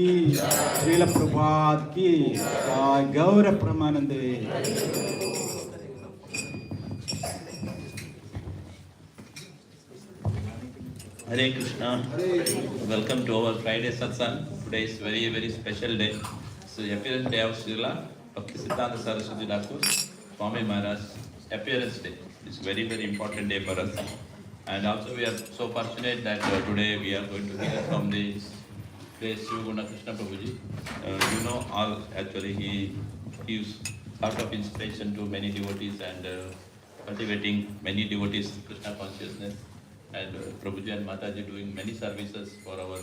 Srila Prabhupada ki, Gaura Pramanande. Hare Krishna. Welcome to our Friday Satsang. Today is very, very special day. So appearance day of Srila Bhaktisiddhanta Saraswati Thakur, Swami Maharaj appearance day. It's very, very important day for us. And also we are so fortunate that today we are going to hear from the Sivaguna Krsna Prabhuji. You know all, actually he gives sort of inspiration to many devotees and cultivating many devotees Krishna consciousness. And Prabhuji and Mataji doing many services for our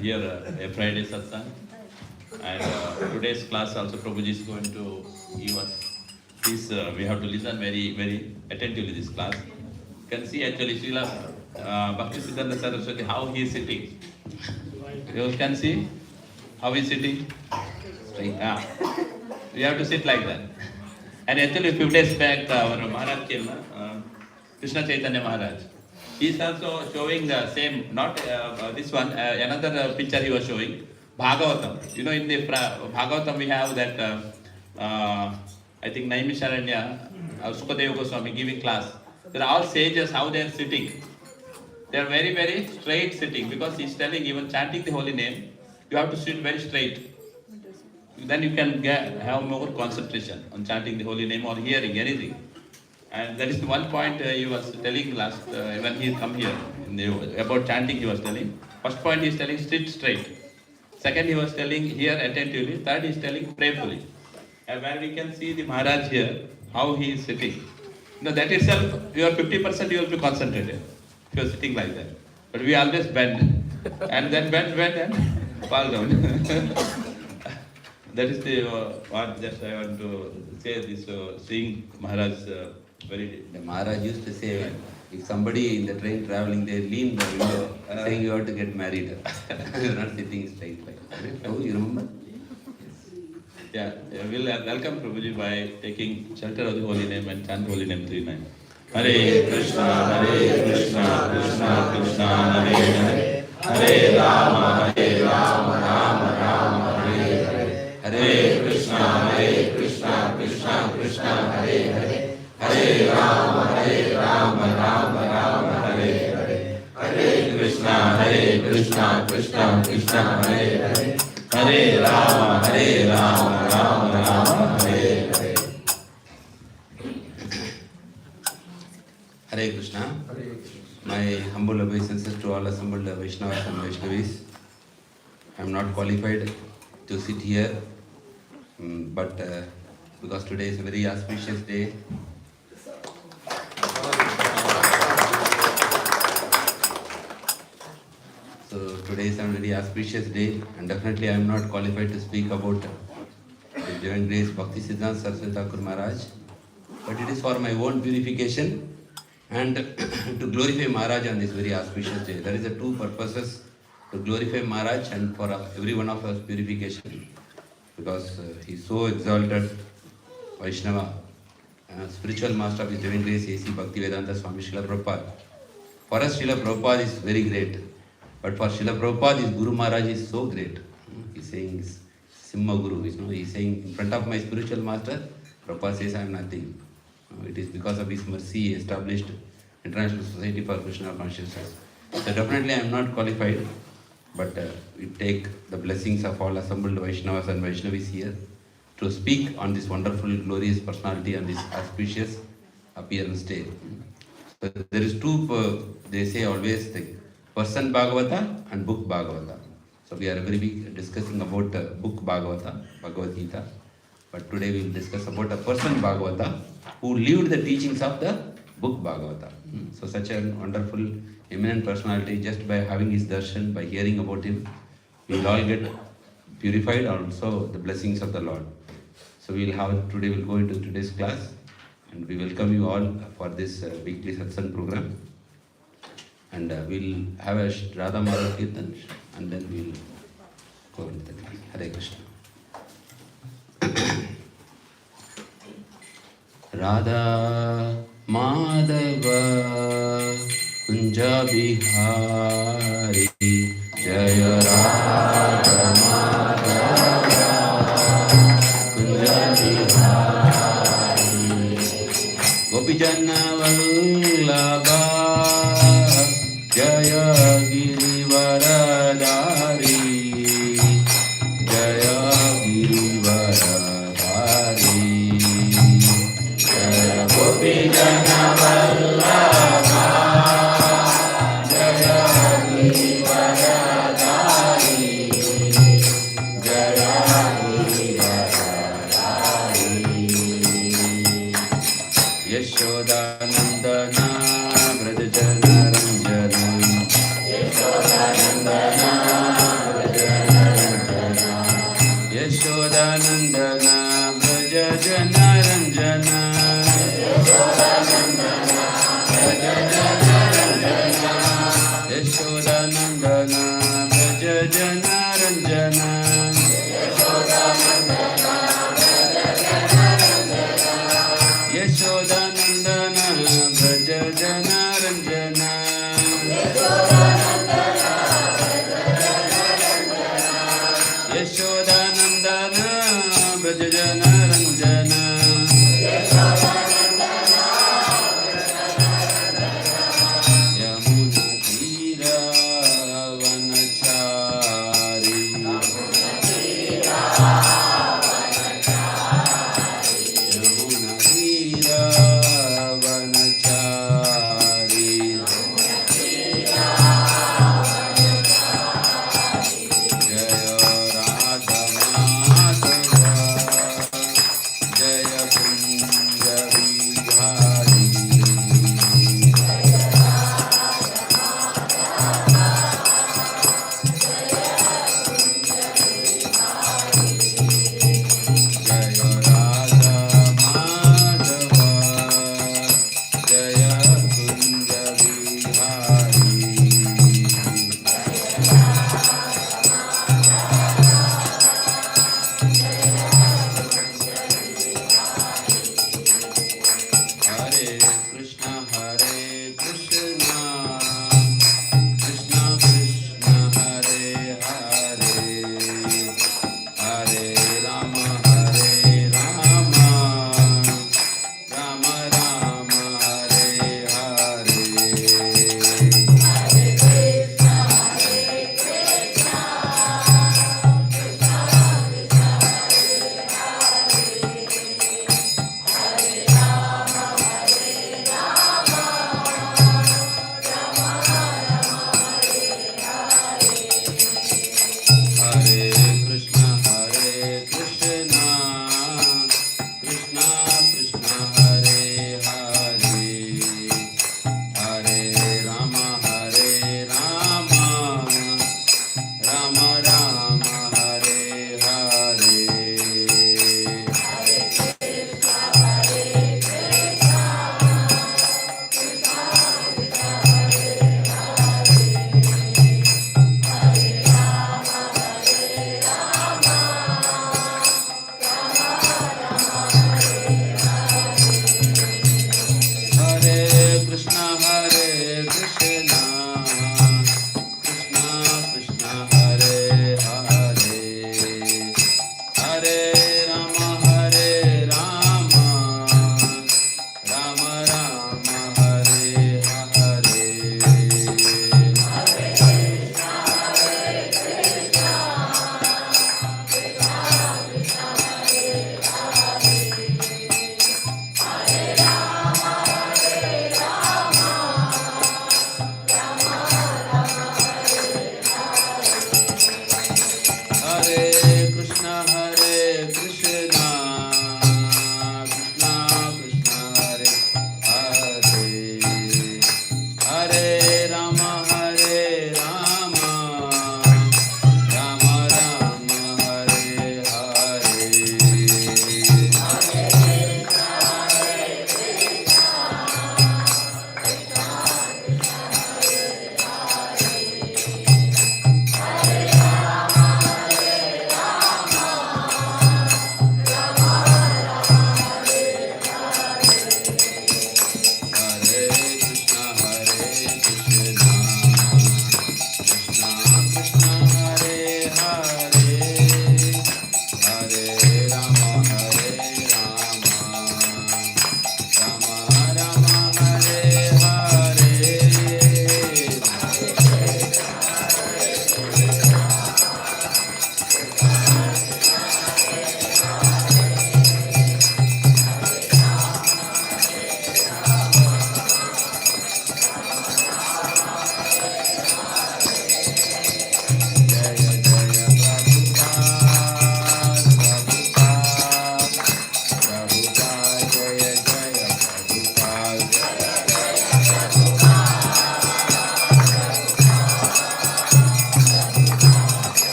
here Friday Satsang. And today's class also Prabhuji is going to give us. Please, we have to listen very, very attentively this class. You can see actually Srila Bhaktisiddhanta Saraswati, how he is sitting. You can see how he is sitting? Straight. We have to sit like that. And actually a few days back our Maharaj came, Krishna Chaitanya Maharaj. He is also showing the same, not this one, another picture he was showing, Bhagavatam. You know, in the Bhagavatam we have that, I think Naimisharanya, Sukadeva Goswami giving class. There are all sages, how they are sitting. They are very, very straight sitting, because he is telling, even chanting the holy name, you have to sit very straight. Then you can have more concentration on chanting the holy name or hearing anything. And that is one point he was telling last, when he come here, about chanting he was telling. First point he is telling, sit straight. Second he was telling, hear attentively. Third he is telling, prayerfully. And where we can see the Maharaj here, how he is sitting. Now that itself, you are 50% you will be concentrated, if you are sitting like that. But we always bend, and then bend and fall down. That is the what just I want to say this, seeing Maharaj very... The Maharaj used to say, if somebody in the train traveling, they lean the window, saying you have to get married. You are not sitting straight like that. Oh, you remember? Yeah, we'll welcome Prabhuji by taking shelter of the holy name and chant holy name 3 times. Hare Krishna, Krishna Krishna, Hare Hare, Hare Rama, Rama Rama, Hare Hare, Hare Krishna, Krishna Krishna, Hare Hare, Hare Rama, Rama Hare Hare, Hare Krishna, Krishna Krishna, Hare Hare, Hare Rama, Rama Hare Hare. Hare Krishna. My humble obeisances to all assembled Vaishnavas and Vaishnavis. I am not qualified to sit here, but because today is a very auspicious day. So today is a very auspicious day, and definitely I am not qualified to speak about the divine grace Bhaktisiddhanta Saraswati Thakur Maharaj, but it is for my own purification and to glorify Maharaj on this very auspicious day. There is the two purposes, to glorify Maharaj and for every one of us purification, because he is so exalted, Vaishnava, spiritual master of his divine grace, A.C. Bhaktivedanta Swami Srila Prabhupada. For us, Srila Prabhupada is very great. But for Srila Prabhupada, his Guru Maharaj is so great. He is saying, Simha Guru, he is saying, in front of my spiritual master, Prabhupada says, I am nothing. It is because of his mercy established International Society for Krishna Consciousness. So definitely I am not qualified, but we take the blessings of all assembled Vaishnavas and Vaishnavis here to speak on this wonderful, glorious personality on this auspicious appearance day. So there is two, they say always, person Bhagavata and book Bhagavata. So we are very big discussing about book Bhagavata, Bhagavad Gita. But today we will discuss about a person Bhagavata who lived the teachings of the book Bhagavata. So such a wonderful, eminent personality, just by having his darshan, by hearing about him, we will all get purified, also the blessings of the Lord. So we will have, today we will go into today's class, and we welcome you all for this weekly satsang program. And we'll have a Radha Madhava Kirtan, and then we'll go into the class. Hare Krishna. Radha Madhava Kunja Bihari Jaya Radha Yashodanandana Braja Jana Ranjana Yashodanandana Braja Jana Ranjana Yashodanandana Braja Jana Ranjana Yashodanandana Braja Jana Ranjana Yamuna Tira Vanachari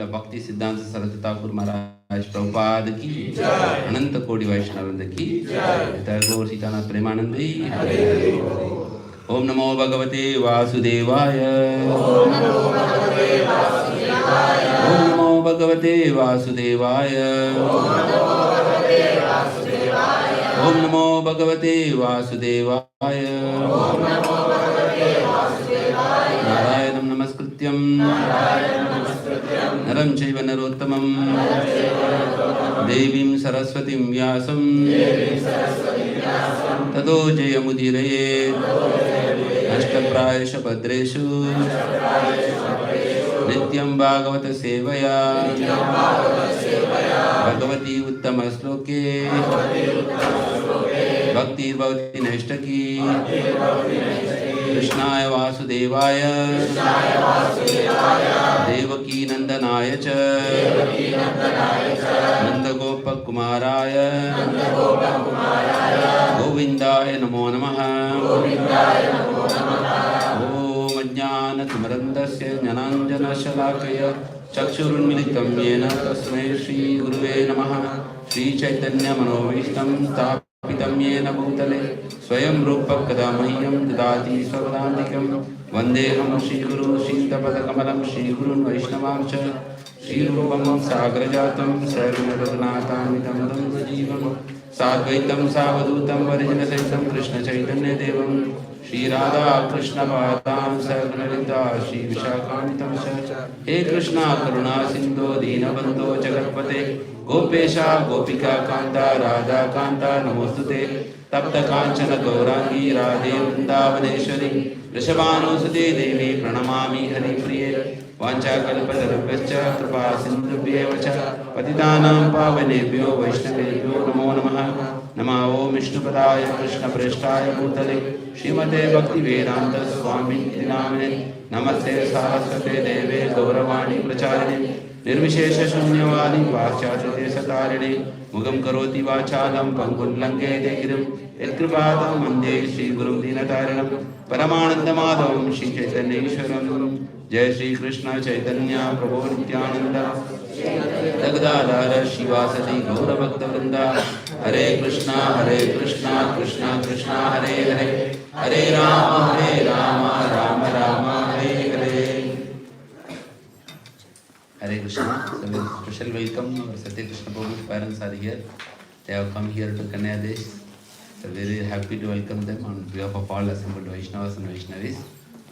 Srila Bhaktisiddhanta Saraswati Thakur Maharaj Prabhupada ki Ananta Kodi Vaishnavanda ki Thakur Sitana Premanandi Om Namo Bhagavate Vasudevaya Om Namo Bhagavate Vasudevaya Om Namo Bhagavate Vasudevaya Narayanam Namaskrityam Naram Chaiva Narottamam Devim Saraswatim Vyasam Tado Jayamudiraye Ashtaprayasha Bhadreshu Nityam Bhagavata Sevaya Bhagavati Uttama Sloke Bhakti Bhavati Neshtaki Krishnaya Vasudevaya Devaki Nandanaya Cha Nandagopa Kumaraya Govindaya Namo Namaha Om Ajnana Timarandasya Jnananjana Shalakaya Chakshurunmilitam Yena Tasmai Shri Guruve Namaha Shri Chaitanya Manovistam Pitam Yena Bhutale Swayam Rupa Kadamahyam Dadati Svabadandikam Vandeham Shri Guru Shri Tapadakamalam Shri Gurun Vaishnavam Cha Shri Rupam Sagrajatam Sarvanaratanatamidam Dandajivam Sadvaitam Savadutam Varijana Saitam Krishna Chaitanya Devam Shri Radha Krishna Bhatam Sarvanarita Shri Vishakamitam Cha He Krishna Karuna Sindhu Deenabandho Jagatpate Gopesha Gopika Kanta Radha Kanta Namostute Tapta Kanchana Gaurangi Radhe Vrindavaneshwari Rishabhanusute Devi Pranamami Hari Priye Vancha Kalpatarabhascha Kripa Sindhubhyevacha Patitanam Pavanebhyo Vaishnavebhyo Namo Namaha Nama Om Vishnupadaya Krishna Preshtaya Bhutale Srimate Bhakti Vedanta Swami Namane Namaste Saraswate Deve Gauravani Pracharine Nirvishesha Shunyavadi Vaschachate Satarine Mugam Karoti Vachalam Pangun Lanke Degiram Etkripatam Mande Shri Gurum Dinatarinam Paramananda Madhavam Shri Chaitanya Ishwaram Jai Shri Krishna Chaitanya Prabhu Nityananda Dagdadara Shivasati Gaura Bhakta Vrinda Hare Krishna Krishna Krishna Hare Hare Hare Rama Rama Rama Hare Hare Hare Krishna. So with special welcome, Satya Krishna Prabhu's parents are here. They have come here to Kanyadesh. So very happy to welcome them on behalf of all assembled Vaishnavas and Vaishnavis.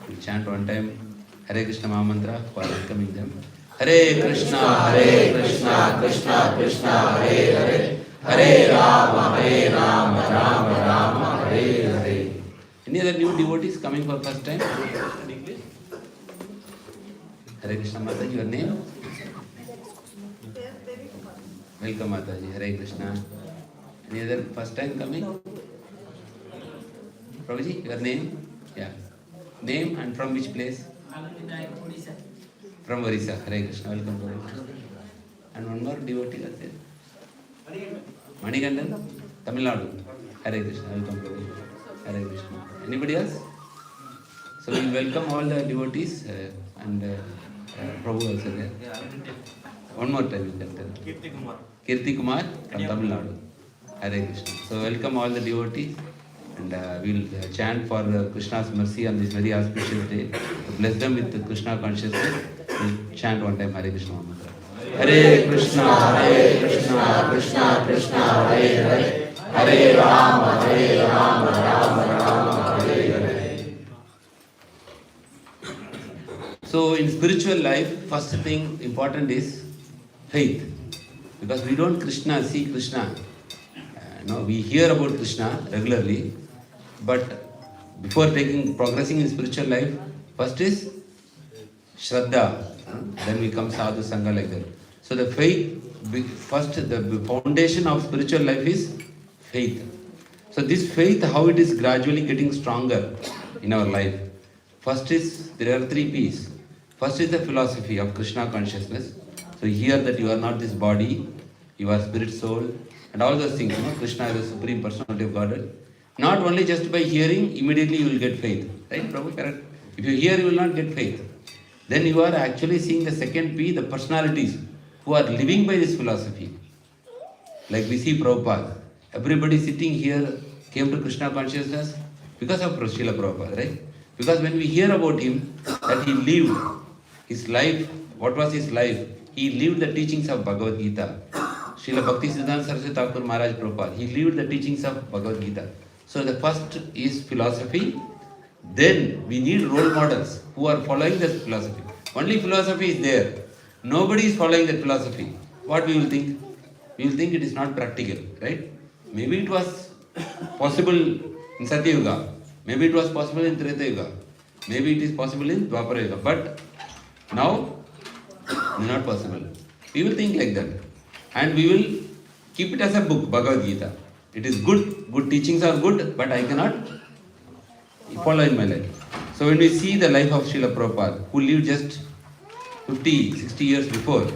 We chant one time Hare Krishna Mahamantra for welcoming them. Hare Krishna Krishna Krishna Hare Hare Hare Rama Rama Hare Hare. Any other new devotees coming for first time? In English? Hare Krishna Mataji, your name? Welcome Mataji, Hare Krishna. Any other first time coming? Prabhuji, your name? Yeah. Name and from which place? From Orissa. Hare Krishna, welcome Prabhuji. And one more devotee was there. Manikandan, Tamil Nadu. Hare Krishna, welcome Prabhuji. Hare Krishna. Anybody else? So we welcome all the devotees and Prabhu also there. One more time you can tell. Kirti Kumar from Tamil Nadu. Hare Krishna. So welcome all the devotees and we will chant for Krishna's mercy on this very auspicious day. To bless them with the Krishna consciousness. We will chant one time Hare Krishna mantra. Hare Krishna Krishna Krishna Hare Hare Hare Rama Rama Hare Hare. So in spiritual life, first thing important is faith. Because we don't see Krishna. We hear about Krishna regularly, but before progressing in spiritual life, first is Shraddha, then we come Sadhu Sangha like that. So the faith, first the foundation of spiritual life is faith. So this faith, how it is gradually getting stronger in our life. First is, there are 3 P's. First is the philosophy of Krishna consciousness. So hear that you are not this body, you are spirit, soul, and all those things. Krishna is the supreme personality of Godhead. Not only just by hearing, immediately you will get faith. Right, Prabhu? Correct? If you hear, you will not get faith. then you are actually seeing the second P, the personalities who are living by this philosophy. Like we see Prabhupada. Everybody sitting here came to Krishna consciousness because of Srila Prabhupada, right? Because when we hear about him, that he lived his life, what was his life? He lived the teachings of Bhagavad Gita. Srila Bhaktisiddhanta Saraswati Thakur Maharaj Prabhupada, he lived the teachings of Bhagavad Gita. So the first is philosophy. Then we need role models who are following this philosophy. Only philosophy is there. Nobody is following that philosophy. What we will think? We will think it is not practical, right? Maybe it was possible in Satya Yuga. Maybe it was possible in Treta Yuga. Maybe it is possible in Dwapara Yuga. But now, it is not possible. We will think like that. And we will keep it as a book, Bhagavad Gita. It is good. Good teachings are good, but I cannot follow in my life. So when we see the life of Srila Prabhupada, who lived just 50, 60 years before,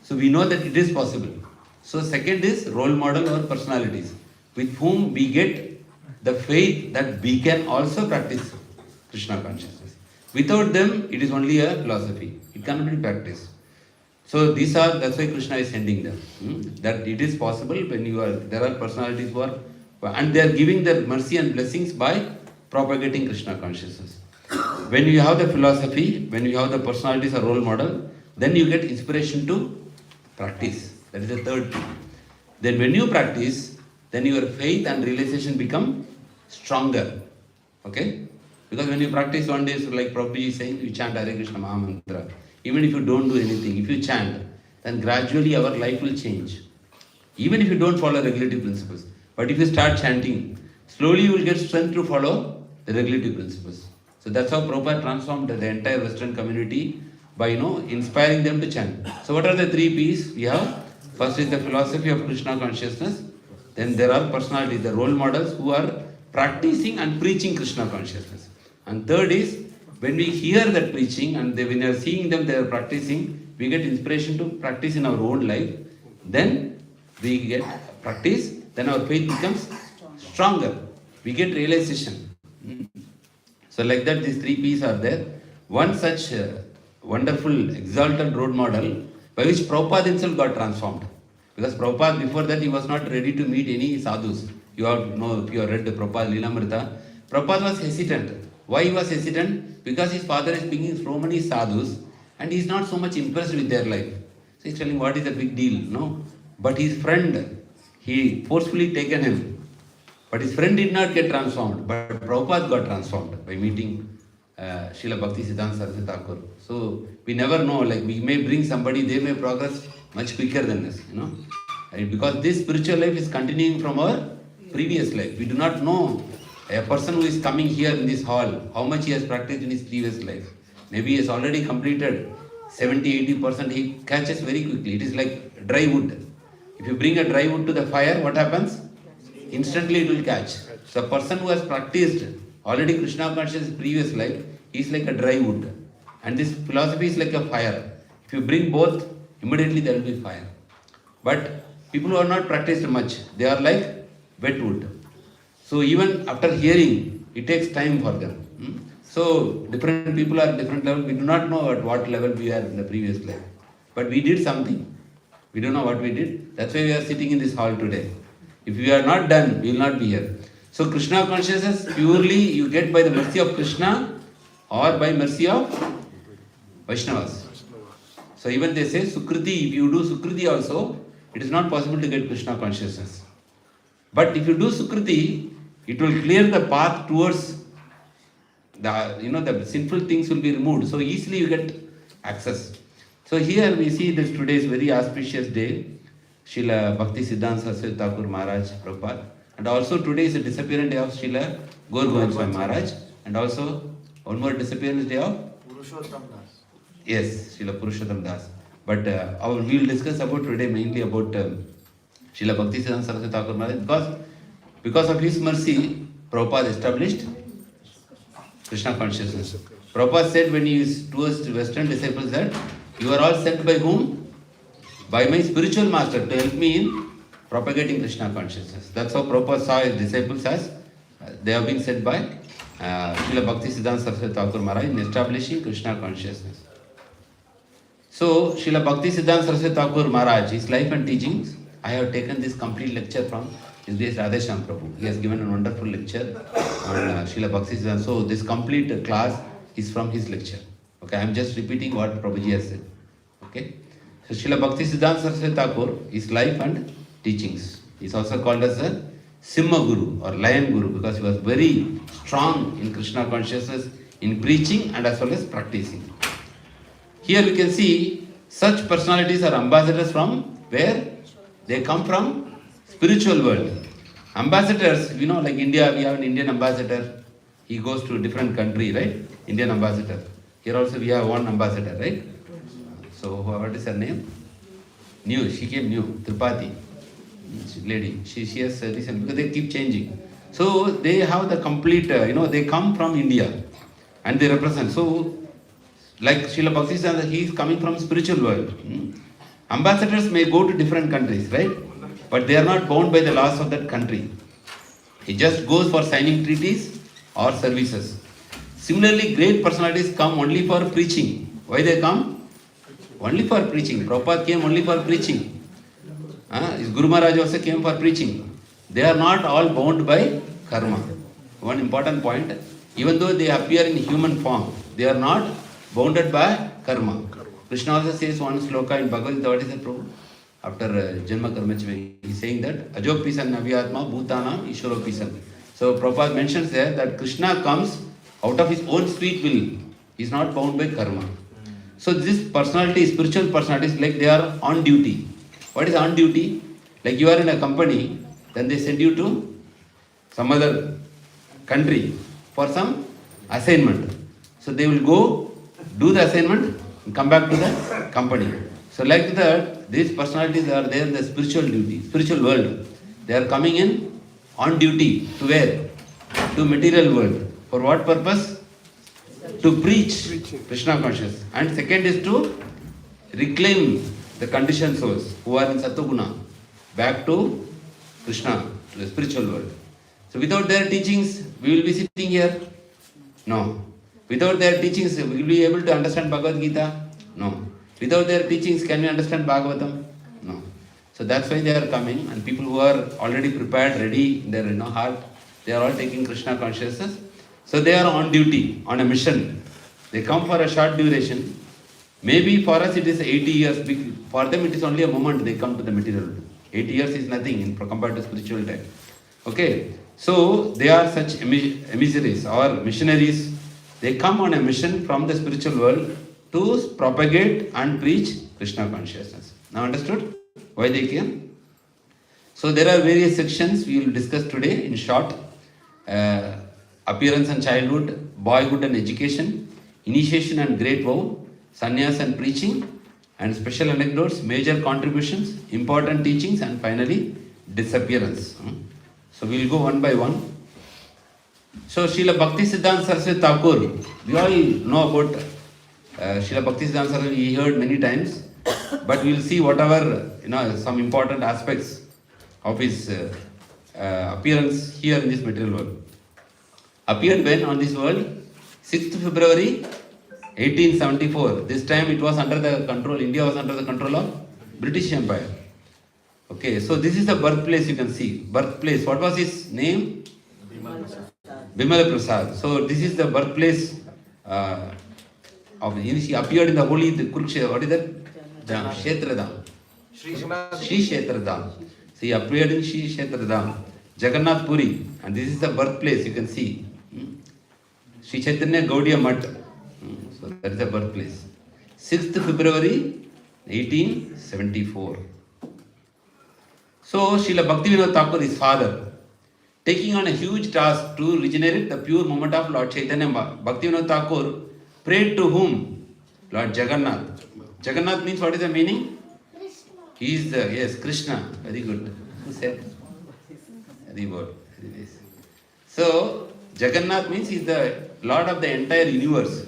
so we know that it is possible. So second is role model or personalities with whom we get the faith that we can also practice Krishna consciousness. Without them, it is only a philosophy. It cannot be practiced. So these are, that's why Krishna is sending them. That it is possible when you are, there are personalities who are, and they are giving their mercy and blessings by propagating Krishna consciousness. When you have the philosophy, when you have the personalities or role model, then you get inspiration to practice. That is the third thing. Then when you practice, then your faith and realization become stronger. Okay? Because when you practice one day, so like Prabhupada is saying, you chant Hare Krishna Maha Mantra. Even if you don't do anything, if you chant, then gradually our life will change. Even if you don't follow regulative principles. But if you start chanting, slowly you will get strength to follow the regulative principles. So that's how Prabhupada transformed the entire Western community by, inspiring them to chant. So what are the three P's we have? First is the philosophy of Krishna consciousness. Then there are personalities, the role models who are practicing and preaching Krishna consciousness. And third is, when we hear that preaching and when we are seeing them, they are practicing, we get inspiration to practice in our own life. Then we get practice, then our faith becomes stronger. We get realization. So like that, these three P's are there. One such wonderful, exalted role model by which Prabhupada himself got transformed. Because Prabhupada, before that, he was not ready to meet any sadhus. You have know, if you have read the Prabhupada Lilamrita, Prabhupada was hesitant. Why he was hesitant? Because his father is bringing so many sadhus and he is not so much impressed with their life. So he's telling, what is the big deal? No. But his friend, he forcefully taken him. But his friend did not get transformed. But Prabhupada got transformed by meeting Srila Bhaktisiddhanta Saraswati Thakur. So we never know, like we may bring somebody, they may progress much quicker than us, And because this spiritual life is continuing from our previous life. We do not know a person who is coming here in this hall, how much he has practiced in his previous life. Maybe he has already completed 70-80%, he catches very quickly. It is like dry wood. If you bring a dry wood to the fire, what happens? Instantly it will catch. So a person who has practiced already Krishna consciousness previous life, he is like a dry wood. And this philosophy is like a fire. If you bring both, immediately there will be fire. But people who are not practiced much, they are like wet wood. So even after hearing, it takes time for them. So different people are at different level. We do not know at what level we are in the previous life. But we did something. We don't know what we did. That's why we are sitting in this hall today. If we are not done, we will not be here. So Krishna consciousness purely you get by the mercy of Krishna or by mercy of Vaishnavas. So even they say Sukriti, if you do Sukriti also, it is not possible to get Krishna consciousness. But if you do Sukriti, it will clear the path towards the sinful things will be removed. So easily you get access. So here we see this today is very auspicious day. Srila Bhaktisiddhanta Saraswati Thakur Maharaj Prabhupada. And also today is the disappearance day of Srila Gaur Govind Swami Maharaj. And also one more disappearance day of Purushottam Das. Yes, Srila Purushottam Das. But we will discuss about today mainly about Srila Bhaktisiddhanta Saraswati Thakur Maharaj because of his mercy, Prabhupada established Krishna consciousness. Prabhupada said when he is towards Western disciples that you are all sent by whom? By my spiritual master to help me in propagating Krishna consciousness. That's how Prabhupada saw his disciples as they have been sent by Srila Bhaktisiddhanta Saraswati Thakur Maharaj in establishing Krishna consciousness. So, Srila Bhaktisiddhanta Saraswati Thakur Maharaj, his life and teachings, I have taken this complete lecture from His Grace Radheshyam Prabhu. He has given a wonderful lecture on Srila Bhaktisiddhanta. So, this complete class is from his lecture. Okay, I am just repeating what Prabhuji has said. Okay, so Srila Bhaktisiddhanta Saraswati Thakur, his life and teachings. He is also called as a Simha Guru or Lion Guru because he was very strong in Krishna consciousness in preaching and as well as practicing. Here we can see such personalities are ambassadors from where? They come from spiritual world. Ambassadors, you know, like India, we have an Indian ambassador. He goes to a different country, right? Indian ambassador. Here also we have one ambassador, right? So what is her name? New, she came new, Tripati. Lady, she has recent, because they keep changing. So they have the complete, they come from India and they represent. So like Srila Bhaktisiddhanta, he is coming from spiritual world. Ambassadors may go to different countries, right? But they are not bound by the laws of that country. He just goes for signing treaties or services. Similarly, great personalities come only for preaching. Why they come? Only for preaching. Prabhupada came only for preaching. His Guru Maharaj also came for preaching. They are not all bound by karma. One important point, even though they appear in human form, they are not bounded by karma. Krishna also says one sloka in Bhagavad Gita, what is it, Prabhu? After Janma Karma Chve, he is saying that Ajok Pisan Navyatma Bhutanam Ishwaro Pisan. So Prabhupada mentions there that Krishna comes out of his own sweet will. He is not bound by karma. So this personality, spiritual personalities, like they are on duty. What is on duty? Like you are in a company, then they send you to some other country for some assignment. So they will go do the assignment and come back to the company. So like that, these personalities are there in the spiritual duty, spiritual world. They are coming in on duty to where? To material world. For what purpose? To preach Krishna consciousness. And second is to reclaim the conditioned souls who are in Sattva back to Krishna, to the spiritual world. So without their teachings, we will be sitting here? No. Without their teachings, we will be able to understand Bhagavad Gita? No. Without their teachings, can we understand Bhagavatam? No. So that's why they are coming, and people who are already prepared, ready in their heart, they are all taking Krishna consciousness. So they are on duty, on a mission. They come for a short duration. Maybe for us it is 80 years. For them it is only a moment they come to the material world. 80 years is nothing compared to spiritual time. Okay. So they are such emissaries or missionaries. They come on a mission from the spiritual world to propagate and preach Krishna consciousness. Now understood why they came? So there are various sections we will discuss today in short. Appearance and childhood, boyhood and education, initiation and great vow, sannyas and preaching, and special anecdotes, major contributions, important teachings, and finally disappearance. So we will go one by one. So Srila Bhaktisiddhanta Saraswati Thakur, we all know about Srila Bhaktisiddhanta Saraswati, we heard many times, but we will see whatever, some important aspects of his appearance here in this material world. Appeared when on this world? 6th February 1874. This time it was under the control, India was under the control of British Empire. Okay, so this is the birthplace you can see. Birthplace, what was his name? Bimala Prasad. So this is the birthplace of he appeared in the holy Kurukshetra. What is that? Dham, Kshetra Dham. Shri Kshetra Dham. So he appeared in Shri Kshetra Dham. Jagannath Puri. And this is the birthplace you can see. Sri Chaitanya Gaudiya Math. So that is the birthplace. 6th February 1874. So Srila Bhaktivinoda Thakur, his father, taking on a huge task to regenerate the pure moment of Lord Chaitanya, Bhaktivinoda Thakur prayed to whom? Lord Jagannath. Jagannath means what is the meaning? He is the, Krishna. Very good. Who said? Very good. Very nice. So Jagannath means he is the Lord of the entire universe.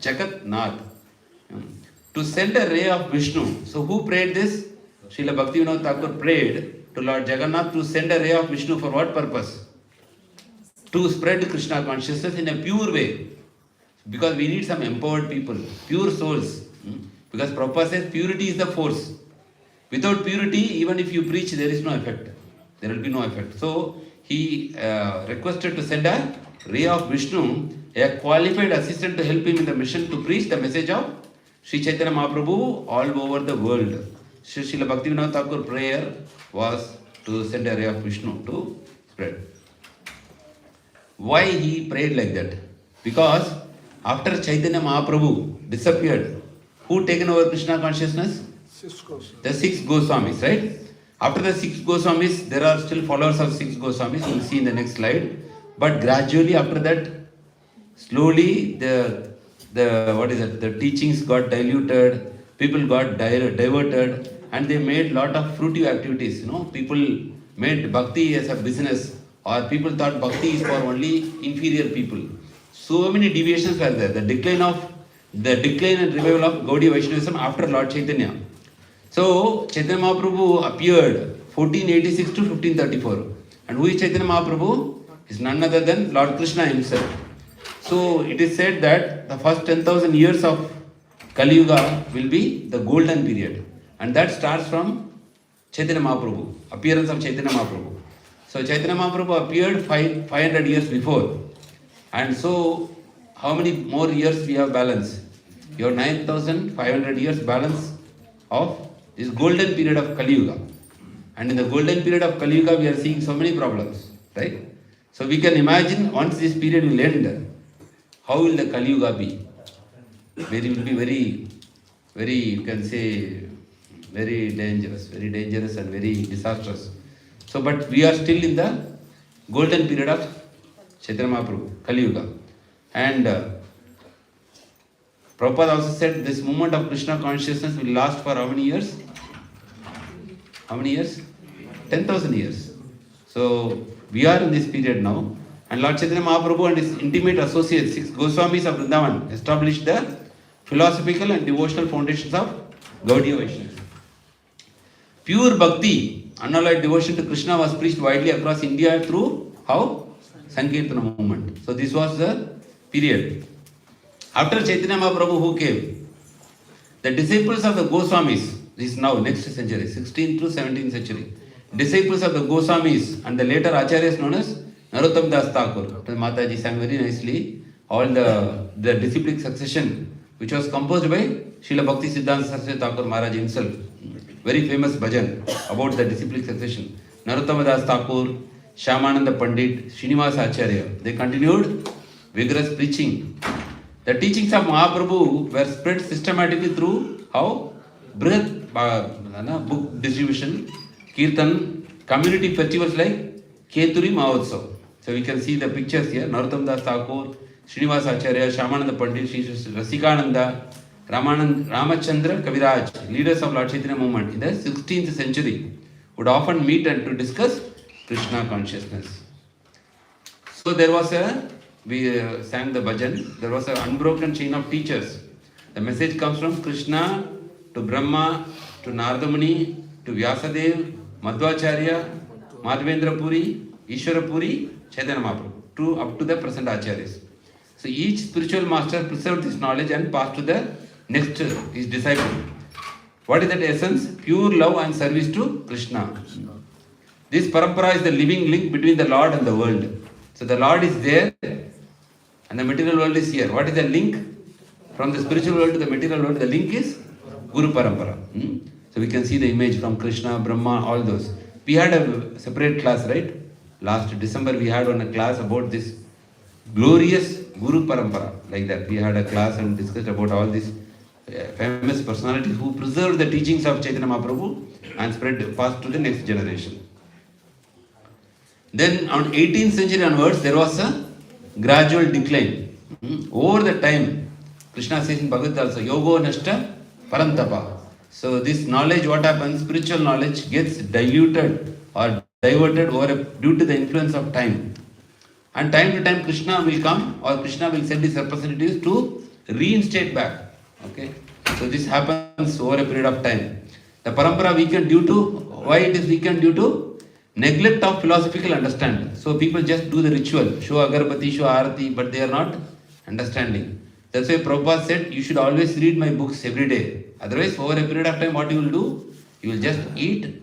Jagat Nath. To send a ray of Vishnu. So who prayed this? Srila Bhaktivinoda Thakur prayed to Lord Jagannath to send a ray of Vishnu for what purpose? To spread Krishna consciousness in a pure way. Because we need some empowered people, pure souls. Because Prabhupada says purity is the force. Without purity, even if you preach, there is no effect. There will be no effect. So he requested to send a ray of Vishnu, a qualified assistant to help him in the mission to preach the message of Sri Chaitanya Mahaprabhu all over the world. Srila Bhaktivinoda Thakur prayer was to send a ray of Vishnu to spread. Why he prayed like that? Because after Chaitanya Mahaprabhu disappeared, who taken over Krishna consciousness? The six Goswamis, right? After the six Goswamis, there are still followers of six Goswamis. You will see in the next slide. But gradually after that, slowly the teachings got diluted, people got diverted, and they made lot of fruitive activities. People made bhakti as a business, or people thought bhakti is for only inferior people. So many deviations were there. The decline and revival of Gaudiya Vaishnavism after Lord Chaitanya. So Chaitanya Mahaprabhu appeared 1486 to 1534. And who is Chaitanya Mahaprabhu? Is none other than Lord Krishna himself. So it is said that the first 10,000 years of Kali Yuga will be the golden period. And that starts from Chaitanya Mahaprabhu, appearance of Chaitanya Mahaprabhu. So Chaitanya Mahaprabhu appeared 500 years before. And so how many more years we have balance? You have 9,500 years balance of this golden period of Kali Yuga. And in the golden period of Kali Yuga, we are seeing so many problems, right? So we can imagine once this period will end, how will the Kali Yuga be? It will be very, you can say, very dangerous and very disastrous. So, but we are still in the golden period of Chaitanya Mahaprabhu, Kali Yuga. And Prabhupada also said this movement of Krishna consciousness will last for how many years? How many years? 10,000 years. So we are in this period now. And Lord Chaitanya Mahaprabhu and his intimate associates, six Goswamis of Vrindavan, established the philosophical and devotional foundations of Gaudiya Vaishnavism. Pure bhakti, unalloyed devotion to Krishna was preached widely across India through how? Sankirtana movement. So this was the period. After Chaitanya Mahaprabhu, who came? The disciples of the Goswamis, this is now next century, 16th to 17th century. Disciples of the Goswamis and the later acharyas known as Narottam Das Thakur. Mataji sang very nicely all the disciplic succession which was composed by Srila Bhaktisiddhanta Saraswati Thakur Maharaj himself. Very famous bhajan about the disciplic succession. Narottam Das Thakur, Shyamananda Pandit, Srinivasa Acharya. They continued vigorous preaching. The teachings of Mahaprabhu were spread systematically through how? Book distribution, Kirtan, community festivals like Keturi Mahotsav. So we can see the pictures here. Narottam Das Thakur, Srinivasa Acharya, Shyamananda Pandit, Sri Rasikananda, Ramachandra Kaviraj, leaders of Lord Chaitanya movement in the 16th century, would often meet and to discuss Krishna consciousness. So there was we sang the bhajan, there was an unbroken chain of teachers. The message comes from Krishna to Brahma, to Nardamuni, to Vyasadev, Madhvacharya, Madhavendra Puri, Ishwara Puri, Chaitanya Mahaprabhu, up to the present acharyas. So each spiritual master preserved this knowledge and passed to the next, his disciple. What is that essence? Pure love and service to Krishna. This parampara is the living link between the Lord and the world. So the Lord is there and the material world is here. What is the link? From the spiritual world to the material world, the link is Guru Parampara. So we can see the image from Krishna, Brahma, all those. We had a separate class, right? Last December we had a class about this glorious Guru Parampara. Like that, we had a class and discussed about all these famous personalities who preserved the teachings of Chaitanya Mahaprabhu and spread passed to the next generation. Then on 18th century onwards, there was a gradual decline. Over the time, Krishna says in Bhagavad Gita also, Yogo Nashta Parantapa. So this knowledge, what happens, spiritual knowledge gets diluted or diverted due to the influence of time. And time to time Krishna will come or Krishna will send his representatives to reinstate back. Okay. So this happens over a period of time. The parampara weakened due to, why it is weakened? Due to neglect of philosophical understanding. So people just do the ritual, show agarbati, show arati, but they are not understanding. That's why Prabhupada said, you should always read my books every day. Otherwise, over a period of time, what you will do? You will just eat,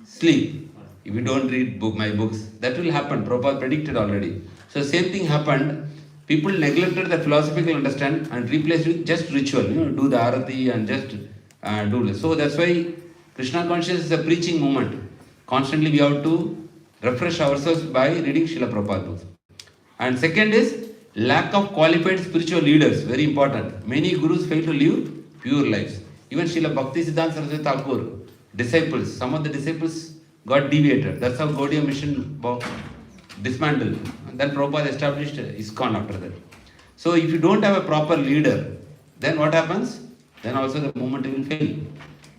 sleep. If you don't read my books, that will happen. Prabhupada predicted already. So same thing happened. People neglected the philosophical understanding and replaced it with just ritual. Do the arati and just do this. So that's why Krishna consciousness is a preaching movement. Constantly we have to refresh ourselves by reading Srila Prabhupada books. And second is lack of qualified spiritual leaders. Very important. Many gurus fail to live pure lives. Even Srila Bhaktisiddhanta Saraswati Thakur, disciples, some of the disciples got deviated. That's how Gaudiya mission dismantled. And then Prabhupada established ISKCON after that. So if you don't have a proper leader, then what happens? Then also the movement will fail.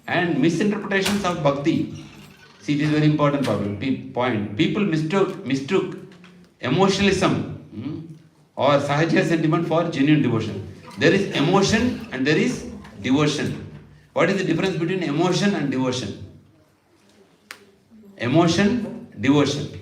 And misinterpretations of bhakti. See, this is very important point. People mistook emotionalism or sahaja sentiment for genuine devotion. There is emotion and there is devotion. What is the difference between emotion and devotion? Emotion, devotion.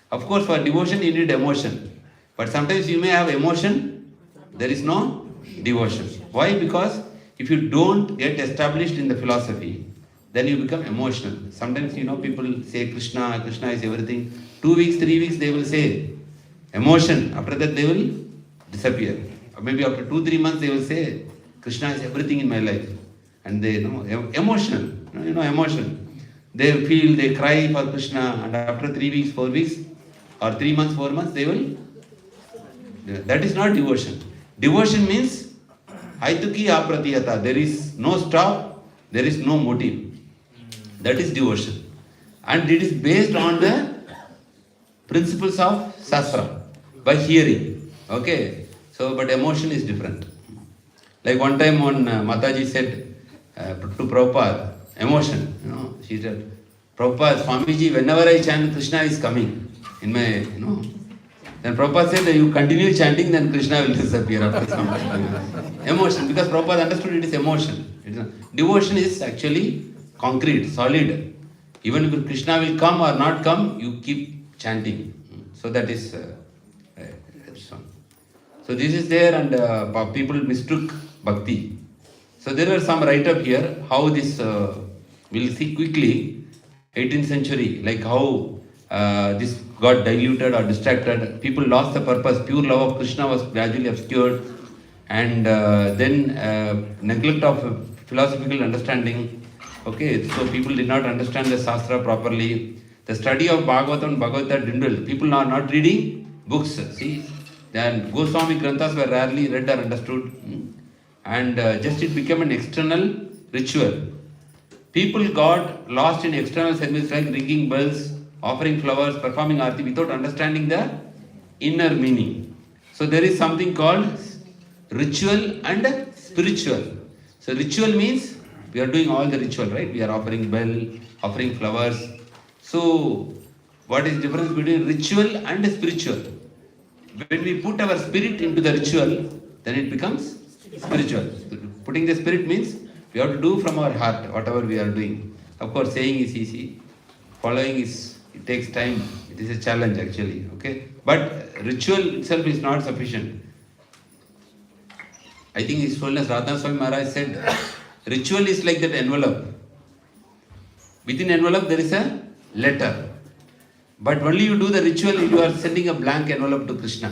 Of course, for devotion you need emotion. But sometimes you may have emotion, there is no devotion. Why? Because if you don't get established in the philosophy, then you become emotional. Sometimes people say Krishna is everything. 2 weeks, 3 weeks they will say emotion. After that they will disappear. Or maybe after 2-3 months they will say Krishna is everything in my life. And they emotional. Emotion. They feel, they cry for Krishna, and after 3 weeks, 4 weeks, or 3 months, 4 months, they will. That is not devotion. Devotion means Aituki apratiyata. There is no stop, there is no motive. That is devotion. And it is based on the principles of Shastra, by hearing. Okay? So, but emotion is different. Like one time when Mataji said to Prabhupada, emotion, she said, Prabhupada, Swamiji, whenever I chant, Krishna is coming in my, Then Prabhupada said, you continue chanting, then Krishna will disappear after some time. Emotion, because Prabhupada understood it is emotion. Devotion is actually concrete, solid. Even if Krishna will come or not come, you keep chanting. So that is so this is there, and people mistook bhakti. So there are some write-up here, how this, we'll see quickly, 18th century, like how this got diluted or distracted. People lost the purpose. Pure love of Krishna was gradually obscured. And then neglect of philosophical understanding. Okay, so people did not understand the Shastra properly. The study of Bhagavatam and Bhagavad Gita dwindled. People are not reading books. See, then Goswami Granthas were rarely read or understood. And just it became an external ritual. People got lost in external service like ringing bells, offering flowers, performing arati without understanding the inner meaning. So there is something called ritual and spiritual. So ritual means we are doing all the ritual, right? We are offering bell, offering flowers. So what is the difference between ritual and spiritual? When we put our spirit into the ritual, then it becomes spiritual. Putting the spirit means we have to do from our heart whatever we are doing. Of course, saying is easy. Following it takes time. It is a challenge actually. Okay, but ritual itself is not sufficient. I think His Holiness Radha Swami Maharaj said, ritual is like that envelope. Within envelope there is a letter. But only you do the ritual, you are sending a blank envelope to Krishna.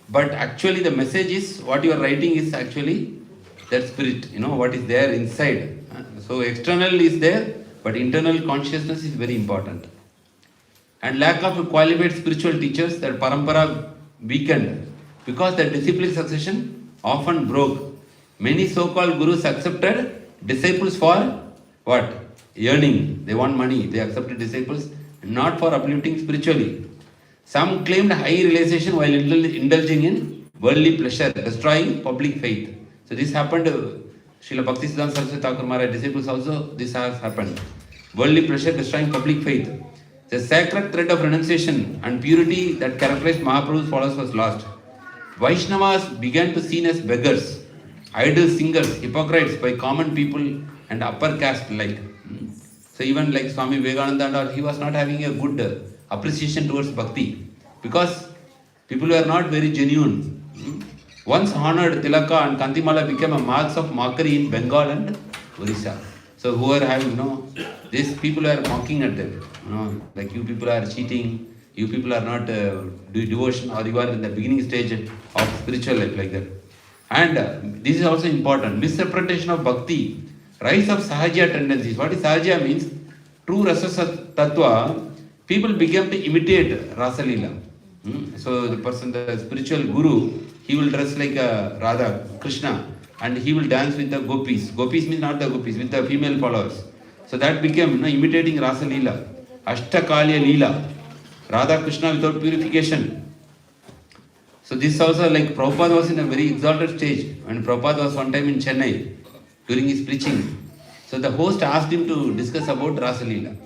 But actually the message is, what you are writing is actually that spirit, what is there inside. So external is there, but internal consciousness is very important. And lack of qualified spiritual teachers, that parampara weakened because the disciplic succession often broke. Many so-called gurus accepted disciples for what? Earning. They want money. They accepted disciples not for uplifting spiritually. Some claimed high realization while indulging in worldly pleasure, destroying public faith. So this happened, Srila Bhaktisiddhanta Saraswati Thakur Maharaj disciples also, this has happened. Worldly pleasure, destroying public faith. The sacred thread of renunciation and purity that characterized Mahaprabhu's followers was lost. Vaishnavas began to seen as beggars, idle singers, hypocrites by common people and upper caste alike. So even like Swami Vivekananda, he was not having a good appreciation towards bhakti because people were not very genuine. Once honored Tilaka and Kantimala became a marks of mockery in Bengal and Orissa. So who are having, these people are mocking at them, like you people are cheating, you people are not do devotion, or you are in the beginning stage of spiritual life, like that. And this is also important, misinterpretation of bhakti, rise of sahaja tendencies. What is sahaja means? True rasa tattva, people became to imitate Rasa Leela. So the person, the spiritual guru, he will dress like a Radha, Krishna, and he will dance with the gopis. Gopis means not the gopis, with the female followers. So that became imitating Rasa Leela, Ashtakalya Leela, Radha Krishna without purification. So this also, like Prabhupada was in a very exalted stage, and Prabhupada was one time in Chennai during his preaching. So the host asked him to discuss about Rasa Leela.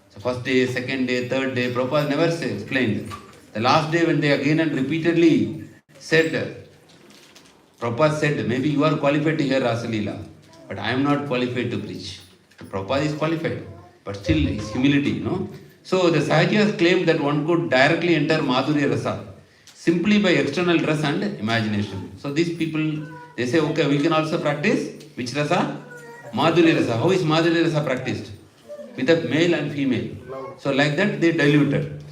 So first day, second day, third day, Prabhupada never explained. The last day when they again and repeatedly said, Prabhupada said, maybe you are qualified to hear Rasa Leela, but I am not qualified to preach. So Prabhupada is qualified, but still his humility, So the Sahajas claimed that one could directly enter Madhurya Rasa simply by external dress and imagination. So these people, they say, okay, we can also practice which Rasa? Madhurya Rasa. How is Madhurya Rasa practiced? With a male and female. So like that they diluted.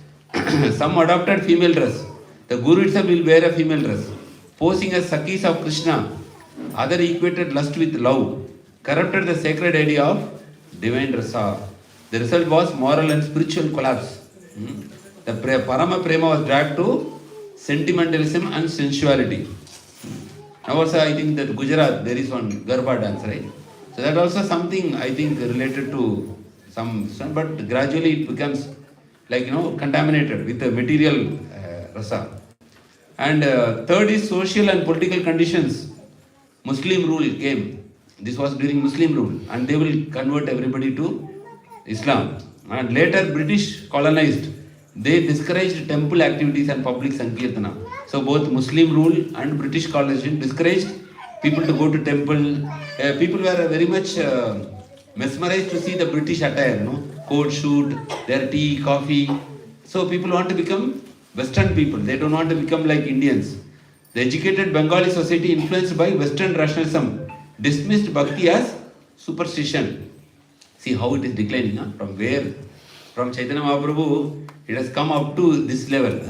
Some adopted female dress. The Guru itself will wear a female dress. Posing as Sakis of Krishna. Other equated lust with love. Corrupted the sacred idea of divine Rasa. The result was moral and spiritual collapse. The Parama Prema was dragged to sentimentalism and sensuality. Now also I think that Gujarat, there is one Garba dance, right? So that also something I think related to some, but gradually it becomes like, contaminated with the material rasa. And third is social and political conditions. Muslim rule came. This was during Muslim rule, and they will convert everybody to Islam. And later British colonized. They discouraged temple activities and public sankirtana. So both Muslim rule and British colonization discouraged people to go to temple. People were very much mesmerized to see the British attire, coat, suit, their tea, coffee. So people want to become Western people. They don't want to become like Indians. The educated Bengali society influenced by Western rationalism dismissed Bhakti as superstition. See how it is declining, from where? From Chaitanya Mahaprabhu, it has come up to this level.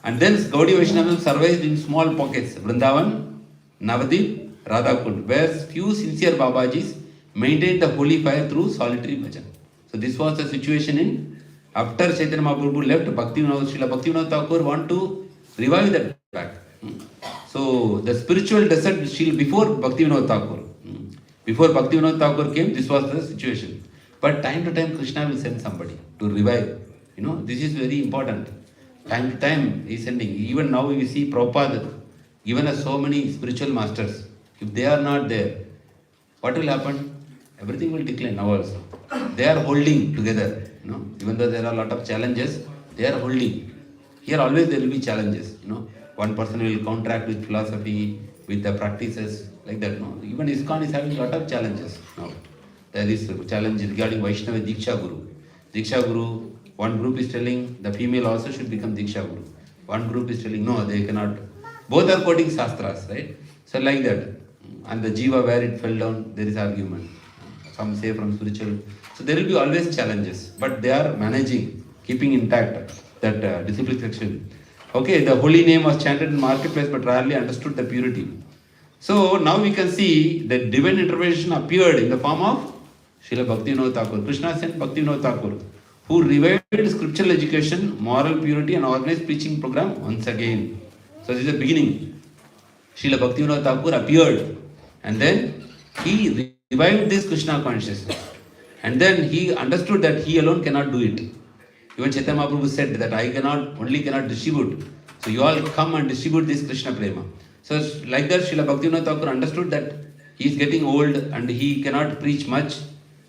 And then Gaudiya Vaishnavism survived in small pockets. Vrindavan, Navadip, Radhakund, where few sincere Babajis maintained the holy fire through solitary bhajan. So this was the situation in, after Chaitanya Mahaprabhu left, Srila Bhaktivinoda Thakur want to revive that back. So the spiritual desert before Bhaktivinoda Thakur. Before Bhaktivinoda Thakur came, this was the situation. But time to time Krishna will send somebody to revive. This is very important. Time to time he is sending. Even now we see Prabhupada given us so many spiritual masters. If they are not there, what will happen? Everything will decline now also. They are holding together. Even though there are a lot of challenges, they are holding. Here always there will be challenges. One person will contract with philosophy, with the practices, like that. Even ISKCON is having a lot of challenges now. There is a challenge regarding Vaishnava Diksha Guru. Diksha Guru, one group is telling the female also should become Diksha Guru. One group is telling no, they cannot. Both are quoting Shastras, right? So like that. And the Jiva where it fell down, there is argument. Some say from spiritual. So there will be always challenges. But they are managing, keeping intact that discipline section. Okay, the holy name was chanted in marketplace but rarely understood the purity. So now we can see that divine intervention appeared in the form of Srila Bhaktivinoda Thakur. Krishna sent Bhaktivinoda Thakur, who revived scriptural education, moral purity and organized preaching program once again. So this is the beginning. Srila Bhaktivinoda Thakur appeared and then he revived this Krishna consciousness. And then he understood that he alone cannot do it. Even Chaitanya Mahaprabhu said that I cannot distribute. So you all come and distribute this Krishna Prema. So like that Srila Bhaktivinoda Thakur understood that he is getting old and he cannot preach much,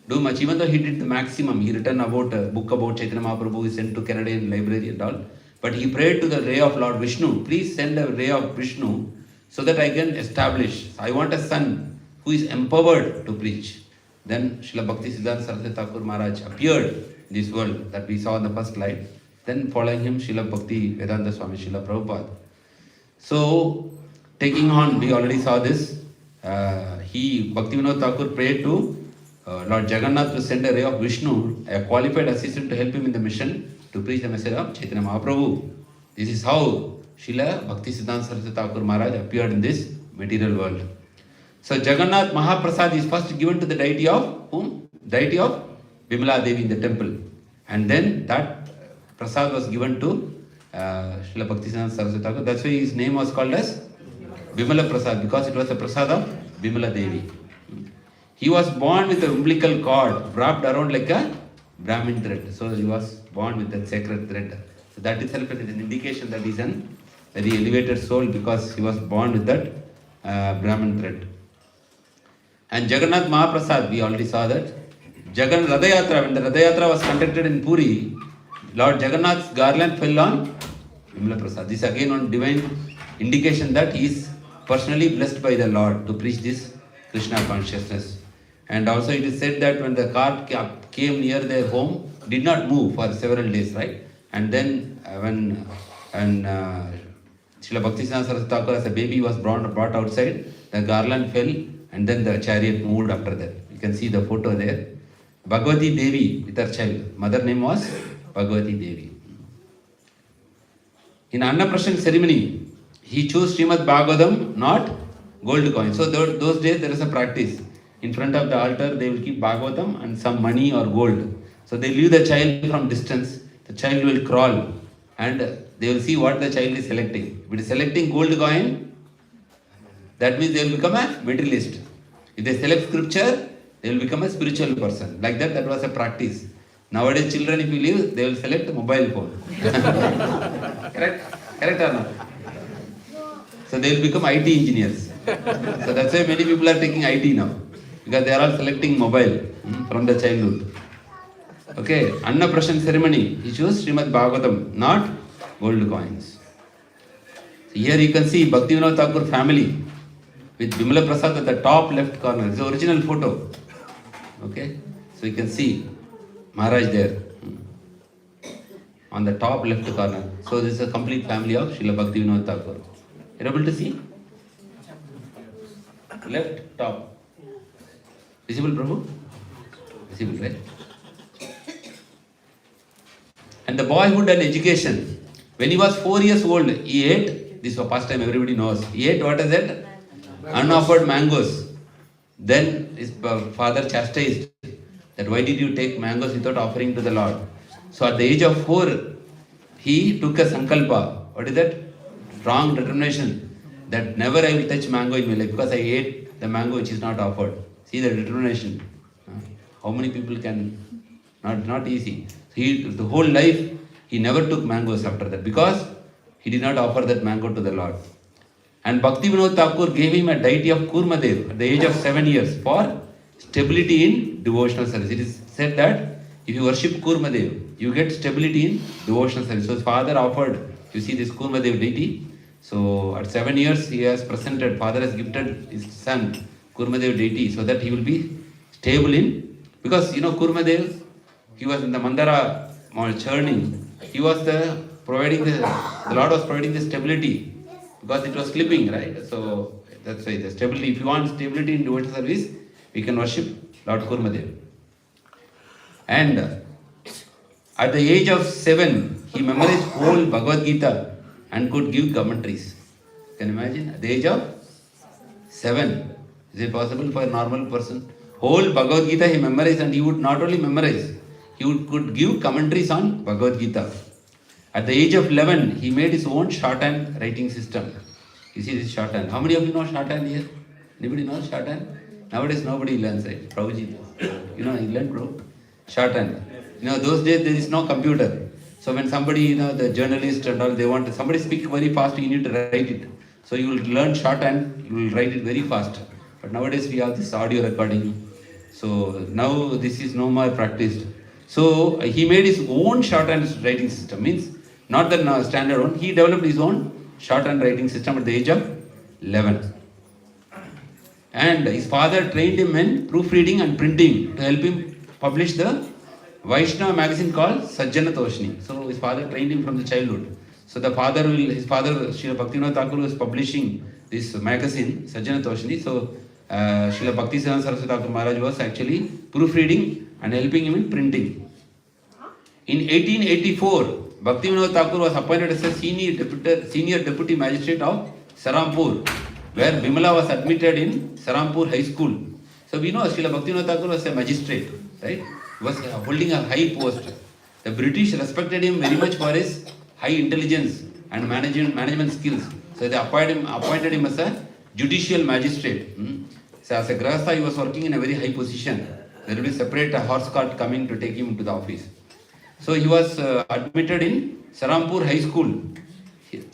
do much. Even though he did the maximum, he written about a book about Chaitanya Mahaprabhu, he sent to Canadian library and all. But he prayed to the ray of Lord Vishnu, please send a ray of Vishnu so that I can establish. I want a son who is empowered to preach. Then Srila Bhaktisiddhanta Saraswati Thakur Maharaj appeared in this world that we saw on the first slide. Then following him, Srila Bhakti Vedanta Swami, Srila Prabhupada. So taking on, we already saw this. Bhaktivinoda Thakur prayed to Lord Jagannath to send a ray of Vishnu, a qualified assistant to help him in the mission to preach the message of Chaitanya Mahaprabhu. This is how Srila Bhaktisiddhanta Saraswati Thakur Maharaj appeared in this material world. So Jagannath Mahaprasad is first given to the deity of whom? Deity of Bimala Devi in the temple. And then that prasad was given to Srila Bhaktisiddhanta Saraswati Thakur. That's why his name was called as Bimala Prasad, because it was the prasad of Bimala Devi. He was born with an umbilical cord wrapped around like a Brahmin thread. So he was born with that sacred thread. So that itself is an indication that he is a very elevated soul, because he was born with that Brahmin thread. And Jagannath Mahaprasad, we already saw that. Jagannath Radha Yatra, when the Radha Yatra was conducted in Puri, Lord Jagannath's garland fell on Bimala Prasad. This again one divine indication that he is personally blessed by the Lord to preach this Krishna consciousness. And also it is said that when the cart came near their home, did not move for several days, right? And then when Srila Bhaktisiddhanta Saraswati Thakur as a baby was brought outside, the garland fell and then the chariot moved after that. You can see the photo there. Bhagavati Devi with her child. Mother name was Bhagavati Devi. In Annaprashan ceremony, he chose Srimad Bhagavatam, not gold coin. So those days there is a practice. In front of the altar they will keep Bhagavatam and some money or gold. So they leave the child from distance. The child will crawl and they will see what the child is selecting. If it is selecting gold coin, that means they will become a materialist. If they select scripture, they will become a spiritual person. Like that was a practice. Nowadays children, if you leave, they will select a mobile phone. Correct or not? So they will become IT engineers. So that's why many people are taking IT now, because they are all selecting mobile from the childhood. Okay, Annaprashan ceremony, he chose Srimad Bhagavatam, not gold coins. So here you can see Bhaktivinoda Thakur family with Bimala Prasad at the top left corner. It's the original photo. Okay, so you can see Maharaj there on the top left corner. So this is a complete family of Srila Bhaktivinoda Thakur. You're able to see? Left top. Visible, Prabhu? Visible, right? And the boyhood and education. When he was 4 years old, he ate, this was past time everybody knows, he ate what is that? Unoffered mangoes. Then his father chastised that why did you take mangoes without offering to the Lord? So at the age of 4, he took a sankalpa. What is that? Strong determination that never I will touch mango in my life because I ate the mango which is not offered. See the determination. How many people can, not easy. The whole life he never took mangoes after that because he did not offer that mango to the Lord. And Bhaktivinoda Thakur gave him a deity of Kurmadev at the age of 7 years for stability in devotional service. It is said that if you worship Kurmadev, you get stability in devotional service. So his father offered, you see this Kurmadev deity. So at 7 years he has presented, father has gifted his son Kurmadev deity so that he will be stable in, because you know Kurmadev, he was in the Mandara churning. He was the Lord was providing the stability because it was slipping, right? So that's why the stability, if you want stability in devotional service, we can worship Lord Kurmadev. And at the age of 7, he memorized whole Bhagavad Gita and could give commentaries. Can you imagine? At the age of 7, is it possible for a normal person? Whole Bhagavad Gita he memorized, and he would not only memorize, he could give commentaries on Bhagavad Gita. At the age of 11, he made his own shorthand writing system. You see this shorthand. How many of you know shorthand here? Anybody knows shorthand? Nowadays nobody learns it. Prabhuji, you know, he learned, bro. Shorthand. You know, those days there is no computer. So when somebody, you know, the journalist and all, they want somebody speak very fast, you need to write it. So you will learn shorthand, you will write it very fast. But nowadays we have this audio recording. So now this is no more practiced. So he made his own shorthand writing system. Means not the standard one. He developed his own shorthand writing system at the age of 11. And his father trained him in proofreading and printing to help him publish the Vaishnava magazine called Sajjana Toshni. So his father trained him from the childhood. So his father, Srila Bhaktivinoda Thakur was publishing this magazine, Sajjana Toshni. So Srila Bhaktisiddhanta Saraswati Thakur Maharaj was actually proofreading and helping him in printing. In 1884, Bhaktivinoda Thakur was appointed as a senior deputy magistrate of Serampur, where Bimala was admitted in Serampur High School. So we know Srila Bhaktivinoda Thakur was a magistrate, right? He was holding a high post. The British respected him very much for his high intelligence and management skills. So they appointed him as a judicial magistrate. So as a Grahastha, he was working in a very high position. There will be separate horse cart coming to take him into the office. So he was admitted in Serampur High School.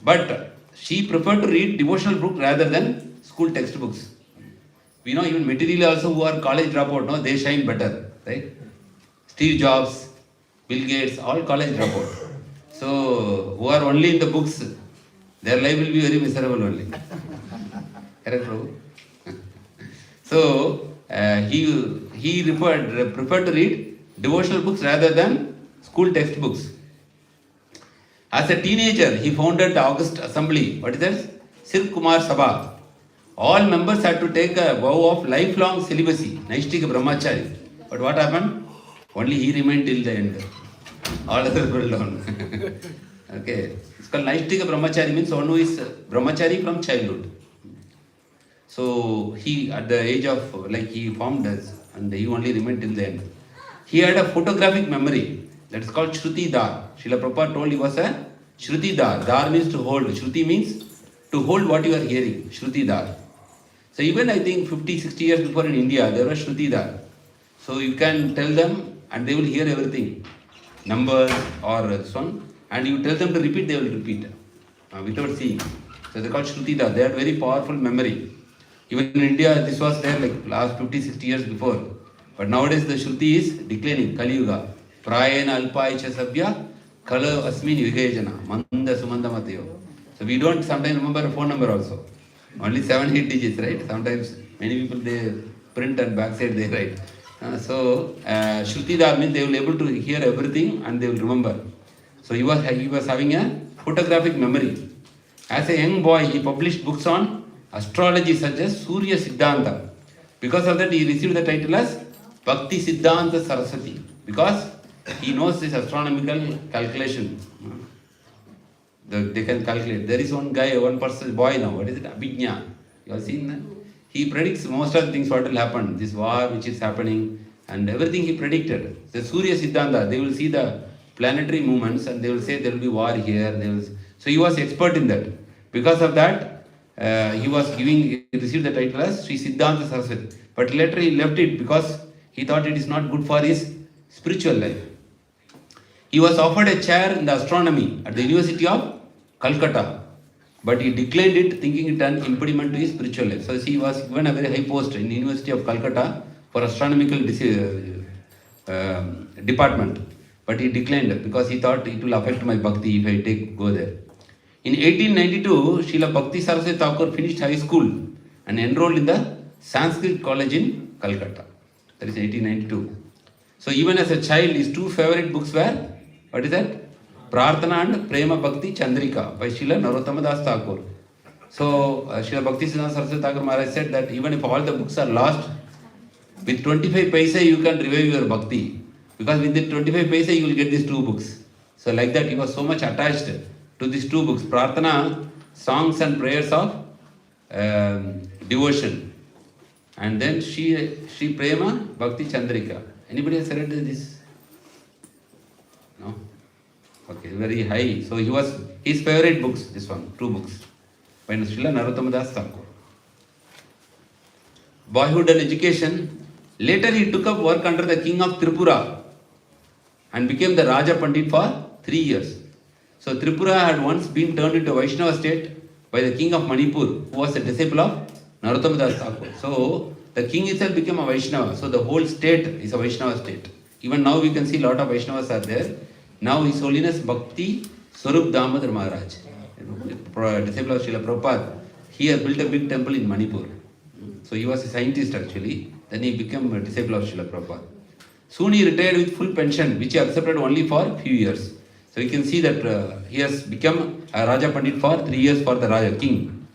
But she preferred to read devotional books rather than school textbooks. We know even materially also who are college dropout, no, they shine better, right? Steve Jobs, Bill Gates, all college dropout. So who are only in the books, their life will be very miserable only. Correct, Prabhu? So he preferred to read devotional books rather than school textbooks. As a teenager, he founded the August Assembly. What is that? Sir Kumar Sabha. All members had to take a vow of lifelong celibacy, Naishtika Brahmachari. But what happened? Only he remained till the end. All others were down. Okay. It's called Naishtika Brahmachari, means one who is Brahmachari from childhood. So he, at the age of, he formed us, and he only remained till the end. He had a photographic memory that is called Shruti Dar. Srila Prabhupada told he was a Shruti Dar. Dar means to hold. Shruti means to hold what you are hearing. Shruti Dar. So even I think 50, 60 years before in India, there was Shruti Dar. So you can tell them and they will hear everything. Numbers or this one. And you tell them to repeat, they will repeat without seeing. So they are called Shruti Dar. They had very powerful memory. Even in India, this was there like last 50, 60 years before. But nowadays the Shruti is declining. Kali Yuga. Prayena alpaicha sabya kala asmin yugajana manda sumanda matayo. So we don't sometimes remember a phone number also. Only 7-8 digits, right? Sometimes many people they print and backside they write. Shruti Dar means they will be able to hear everything and they will remember. So he was having a photographic memory. As a young boy, he published books on astrology such as Surya Siddhanta. Because of that, he received the title as Bhaktisiddhanta Saraswati. Because he knows this astronomical calculation. They can calculate. There is one guy, one person, boy now. What is it? Abhijna. You have seen that? He predicts most of the things what will happen. This war which is happening and everything he predicted. The Surya Siddhanta, they will see the planetary movements and they will say there will be war here. So he was expert in that. Because of that, he received the title as Sri Siddhanta Saraswati. But later he left it because he thought it is not good for his spiritual life. He was offered a chair in the astronomy at the University of Calcutta, but he declined it, thinking it an impediment to his spiritual life. So he was given a very high post in the University of Calcutta for astronomical department, but he declined it because he thought it will affect my bhakti if I go there. In 1892, Srila Bhakti Saraswati Thakur finished high school and enrolled in the Sanskrit College in Calcutta. That is 1892. So even as a child, his two favorite books were, what is that? Prarthana and Prema Bhakti Chandrika by Srila Narottama Das Thakur. So Srila Bhaktisiddhanta Saraswati Thakur Maharaj said that even if all the books are lost, with 25 paisa you can revive your bhakti. Because with the 25 paisa you will get these two books. So like that he was so much attached to these two books. Prarthana, songs and prayers of devotion. And then Sri Prema Bhakti Chandrika. Anybody has read this? No? Okay, very high. So he was his favorite books, this one, two books. By Srila Narottama Das Thakur. Boyhood and education. Later he took up work under the king of Tripura and became the Raja Pandit for 3 years. So Tripura had once been turned into a Vaishnava state by the king of Manipur, who was a disciple of Narottama Das Thakur. So the king itself became a Vaishnava. So the whole state is a Vaishnava state. Even now we can see a lot of Vaishnavas are there. Now His Holiness Bhakti Swarup Damodar Maharaj, disciple of Srila Prabhupada, he has built a big temple in Manipur. So he was a scientist actually. Then he became a disciple of Srila Prabhupada. Soon he retired with full pension, which he accepted only for a few years. So you can see that he has become a Raja Pandit for 3 years for the Raja King,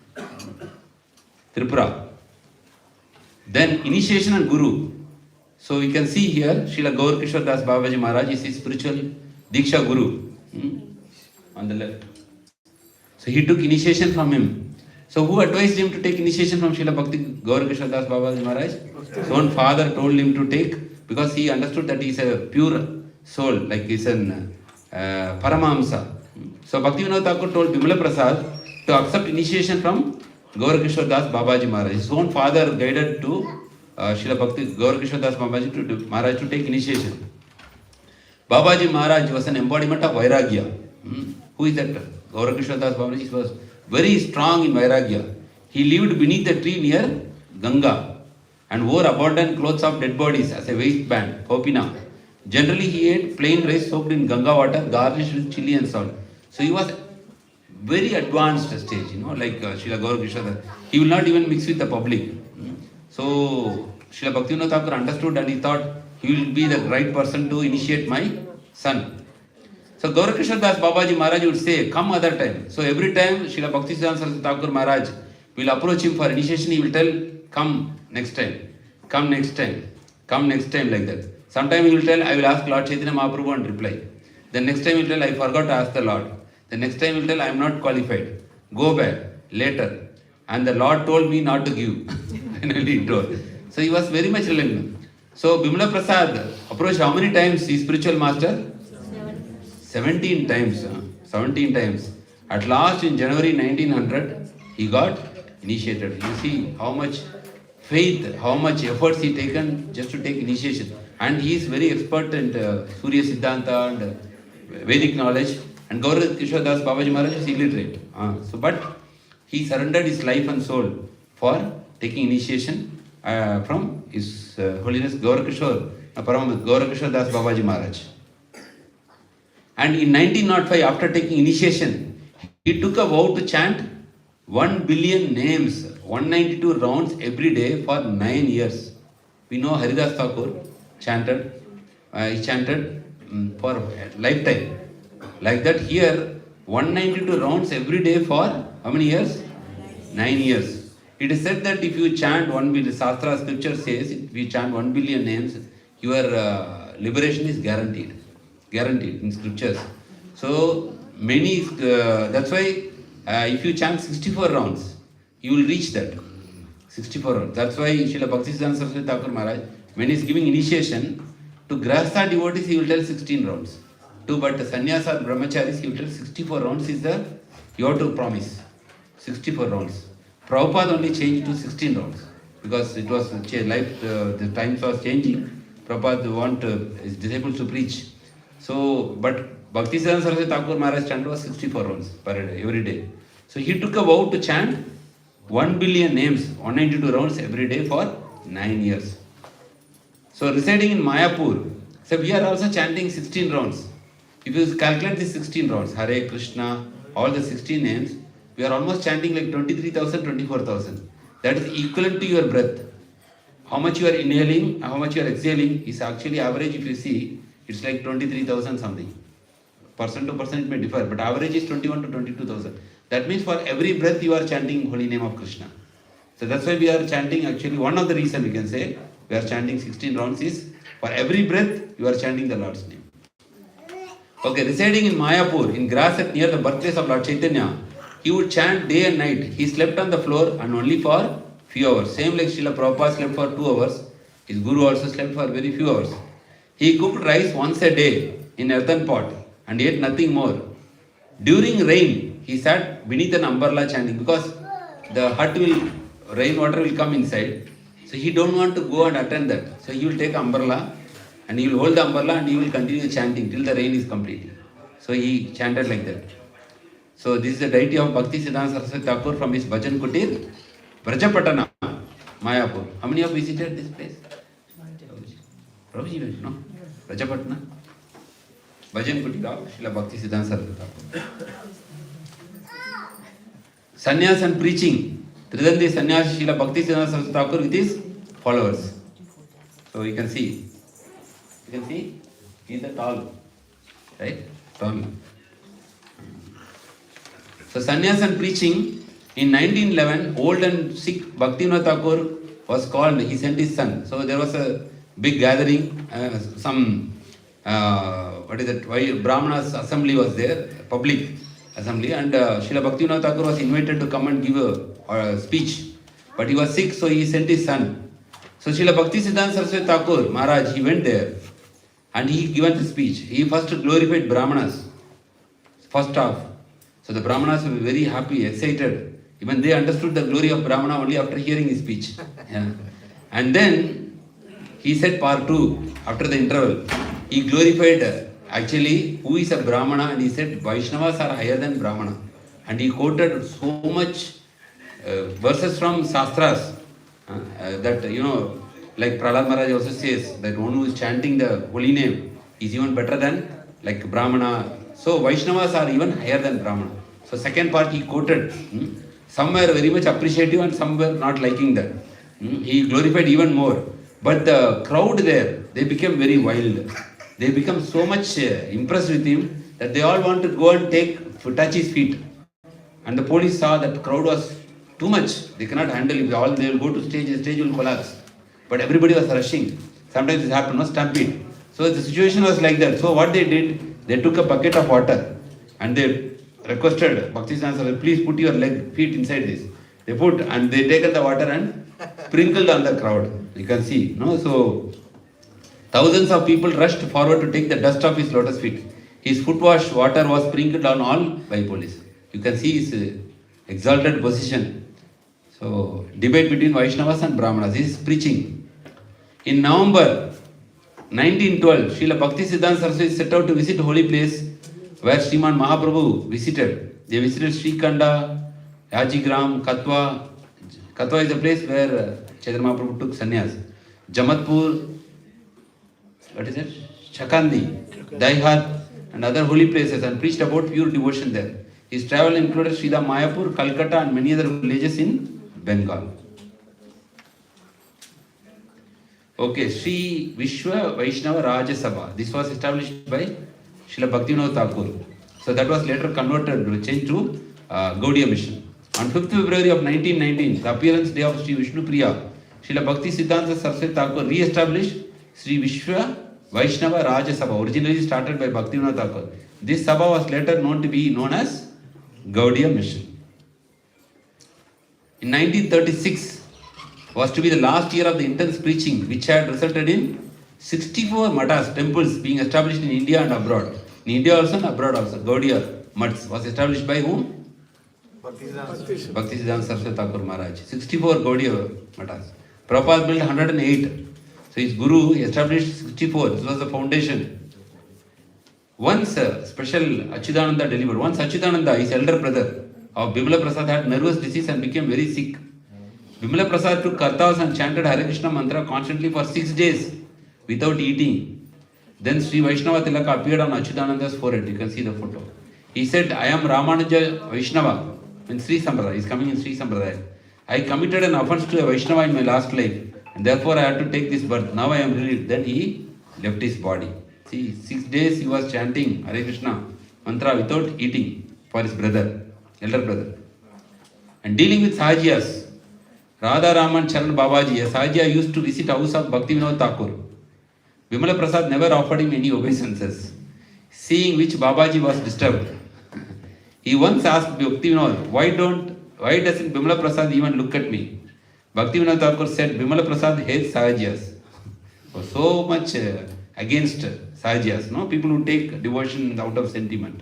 Tripura. Then initiation and Guru. So you can see here, Srila Gaur Kishore Das Babaji Maharaj is his spiritual Diksha Guru. On the left. So he took initiation from him. So who advised him to take initiation from Srila Bhakti Gaur Kishore Das Babaji Maharaj? His own father told him to take, because he understood that he is a pure soul, like he is an Paramahamsa. So Bhakti Vinod Thakur told Bimala Prasad to accept initiation from Gaur Kishore Das Babaji Maharaj. His own father guided to Srila Bhakti Gaur Kishore Das Babaji Maharaj to take initiation. Babaji Maharaj was an embodiment of Vairagya. Who is that? Gaur Kishore Das Babaji was very strong in Vairagya. He lived beneath a tree near Ganga and wore abundant clothes of dead bodies as a waistband, popina. Generally, he ate plain rice soaked in Ganga water, garnished with chili and salt. So he was very advanced stage, like Srila Gaur Kishore. He will not even mix with the public. So Srila Bhaktivinoda Thakur understood and he thought he will be the right person to initiate my son. So Gaur Kishore Das Babaji Maharaj would say, come other time. So every time Srila Bhaktisiddhanta Thakur Maharaj will approach him for initiation, he will tell, come next time, come next time, come next time, like that. Sometime he will tell, I will ask Lord Chaitanya Mahaprabhu and reply. The next time he will tell, I forgot to ask the Lord. The next time he will tell, I am not qualified. Go back, later. And the Lord told me not to give. Finally he told. So he was very much reluctant. So Bimala Prasad approached how many times his spiritual master? 17 times. 17 times. At last in January 1900, he got initiated. You see how much faith, how much efforts he taken just to take initiation. And he is very expert in Surya Siddhanta and Vedic knowledge. And Gaur Kishore Das Babaji Maharaj is illiterate. But he surrendered his life and soul for taking initiation from His Holiness Gaur Kishore Das Babaji Maharaj. And in 1905, after taking initiation, he took a vow to chant 1 billion names, 192 rounds every day for 9 years. We know Haridas Thakur chanted, he chanted for a lifetime. Like that here, 192 rounds every day for how many years? 9 years. It is said that if you chant 1 billion, Shastra scripture says, if you chant 1 billion names, your liberation is guaranteed. Guaranteed in scriptures. So many, that's why if you chant 64 rounds, you will reach that. 64 rounds. That's why Srila Bhaktisiddhanta Saraswati Thakur Maharaj, when he is giving initiation, to Grahastha devotees he will tell 16 rounds. But sannyasa brahmacharis he will tell 64 rounds is the, you have to promise. 64 rounds. Prabhupada only changed to 16 rounds because it was life, the times was changing. Prabhupada want his disciples to preach. So, but Bhaktisiddhanta Saraswati Thakur Maharaj chant was 64 rounds per day, every day. So he took a vow to chant 1 billion names, 192 rounds every day for 9 years. So residing in Mayapur, so we are also chanting 16 rounds. If you calculate these 16 rounds, Hare Krishna, all the 16 names, we are almost chanting like 23,000, 24,000. That is equivalent to your breath. How much you are inhaling, how much you are exhaling is actually average. If you see, it's like 23,000 something. Person to person it may differ, but average is 21 to 22,000. That means for every breath you are chanting holy name of Krishna. So that's why we are chanting, actually one of the reasons we can say we are chanting 16 rounds is for every breath you are chanting the Lord's name. Okay, residing in Mayapur, in grass near the birthplace of Lord Chaitanya, he would chant day and night. He slept on the floor and only for few hours. Same like Srila Prabhupada slept for 2 hours. His Guru also slept for very few hours. He cooked rice once a day in earthen pot and ate nothing more. During rain, he sat beneath an umbrella chanting because the hut will, rainwater will come inside. So he don't want to go and attend that. So he will take umbrella and he will hold the umbrella and he will continue chanting till the rain is completed. So he chanted like that. So this is the deity of Bhaktisiddhanta Saraswati Thakur from his Bhajan Kutir, Brajapatana, Mayapur. How many have visited this place? Prabhuji went, no? Brajapatana. Bhajan Kutir of Srila Bhaktisiddhanta Saraswati Thakur. Sannyas and preaching. Tridandi Sannyas Srila Bhaktisiddhanta Saraswati Thakur with his followers. So you can see. You can see? He is the tall. Right? Tall. So sannyas and preaching, in 1911, old and sick Bhaktivinoda Thakur was called, he sent his son. So there was a big gathering, why Brahmanas assembly was there, public assembly, and Srila Bhaktivinoda Thakur was invited to come and give a speech. But he was sick, so he sent his son. So Srila Bhaktisiddhanta Saraswati Thakur, Maharaj, he went there and he given the speech. He first glorified Brahmanas, first half. So the Brahmanas were very happy, excited. Even they understood the glory of Brahmana only after hearing his speech. Yeah. And then he said part 2, after the interval. He glorified actually who is a Brahmana, and he said Vaishnavas are higher than Brahmana. And he quoted so much verses from Shastras that, like Prahlad Maharaj also says that one who is chanting the holy name is even better than like Brahmana. So Vaishnavas are even higher than Brahmana. So second part he quoted. Some were very much appreciative and some were not liking that. He glorified even more. But the crowd there, they became very wild. They become so much impressed with him that they all want to go and touch his feet. And the police saw that crowd was too much. They cannot handle it. They will go to stage, the stage will collapse. But everybody was rushing. Sometimes it happened, stampede. So the situation was like that. So what they did, they took a bucket of water and they requested Bhaktisiddhanta, please put your feet inside this. They put and they taken the water and sprinkled on the crowd. You can see, So thousands of people rushed forward to take the dust off his lotus feet. His foot wash water was sprinkled on all by police. You can see his exalted position. So debate between Vaishnavas and Brahmanas. He is preaching. In November 1912, Srila Bhaktisiddhanta Saraswati set out to visit holy place where Sriman Mahaprabhu visited. They visited Srikanda, Yajigram, Katwa. Katwa is the place where Chaitanya Mahaprabhu took sannyas. Jamatpur, Chakandi, Daihat, and other holy places, and preached about pure devotion there. His travel included Srila Mayapur, Calcutta, and many other villages in Bengal. Okay, Sri Vishwa Vaishnava Raja Sabha. This was established by Srila Bhaktivinoda Thakur. So that was later converted, changed to Gaudiya Mission. On 5th February of 1919, the appearance day of Sri Vishnu Priya, Srila Bhaktisiddhanta Saraswati Thakur re-established Sri Vishwa Vaishnava Raja Sabha, originally started by Bhaktivinoda Thakur. This Sabha was later known as Gaudiya Mission. In 1936 was to be the last year of the intense preaching, which had resulted in 64 matas, temples being established in India and abroad. In India also and abroad also. Gaudiya Mats was established by whom? Bhaktisiddhanta Saraswati Thakur Maharaj. 64 Gaudiya matas. Prabhupada built 108. So his guru established 64. This was the foundation. Once special Achyutananda delivered. Once Achyutananda, his elder brother of Bimala Prasad, had nervous disease and became very sick. Bimala Prasad took kartavas and chanted Hare Krishna mantra constantly for 6 days without eating. Then Sri Vaishnava Tilaka appeared on Achyutananda's forehead. You can see the photo. He said, I am Ramanuja Vaishnava. In Sri Sampradaya, he is coming in Sri Sampradaya. I committed an offense to a Vaishnava in my last life, and therefore I had to take this birth. Now I am relieved. Then he left his body. See, 6 days he was chanting Hare Krishna mantra without eating for his brother, elder brother. And dealing with Sahajiyas, Radha Raman Charan Babaji, a Sahajiya used to visit house of Bhaktivinoda Thakur. Bimala Prasad never offered him any obeisances, seeing which Babaji was disturbed. He once asked Bhaktivinoda, why doesn't Bimala Prasad even look at me? Bhaktivinoda Thakur said, Bimala Prasad hates Sahajiyas. So much against Sahajiyas, people who take devotion out of sentiment.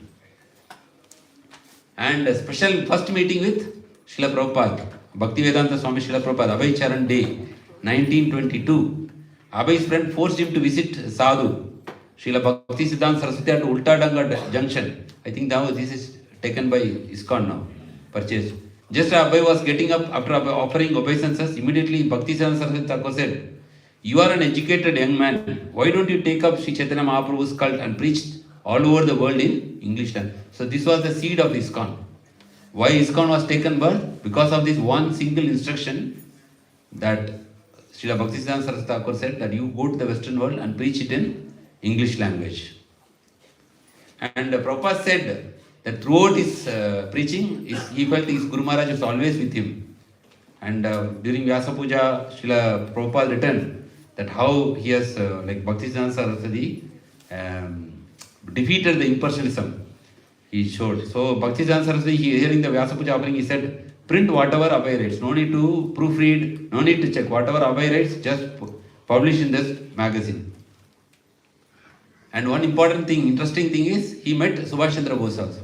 And a special first meeting with Srila Prabhupada, Bhaktivedanta Swami Srila Prabhupada, Abhay Charan Day, 1922. Abhay's friend forced him to visit Sadhu, Srila Bhaktisiddhanta Saraswati at Ultadanga Junction. I think now this is taken by ISKCON now, purchased. Just as Abhay was getting up after offering obeisances, immediately Bhaktisiddhanta Saraswati Thakur said, you are an educated young man. Why don't you take up Sri Chaitanya Mahaprabhu's cult and preach all over the world in English land? So this was the seed of ISKCON. Why ISKCON was taken birth? Because of this one single instruction that Srila Bhaktisiddhanta Saraswati Thakur said that you go to the Western world and preach it in English language. And Prabhupada said that throughout his preaching, he felt his Guru Maharaj was always with him. And during Vyasa Puja, Srila Prabhupada written that how he has, like Bhaktisiddhanta Saraswati, defeated the impersonalism. He showed. So Bhaktisiddhanta Saraswati, hearing the Vyasa Puja offering, he said, print whatever Abhay writes. No need to proofread, no need to check. Whatever Abhay writes, just publish in this magazine. And one important thing, interesting thing is, he met Subhash Chandra Bose also.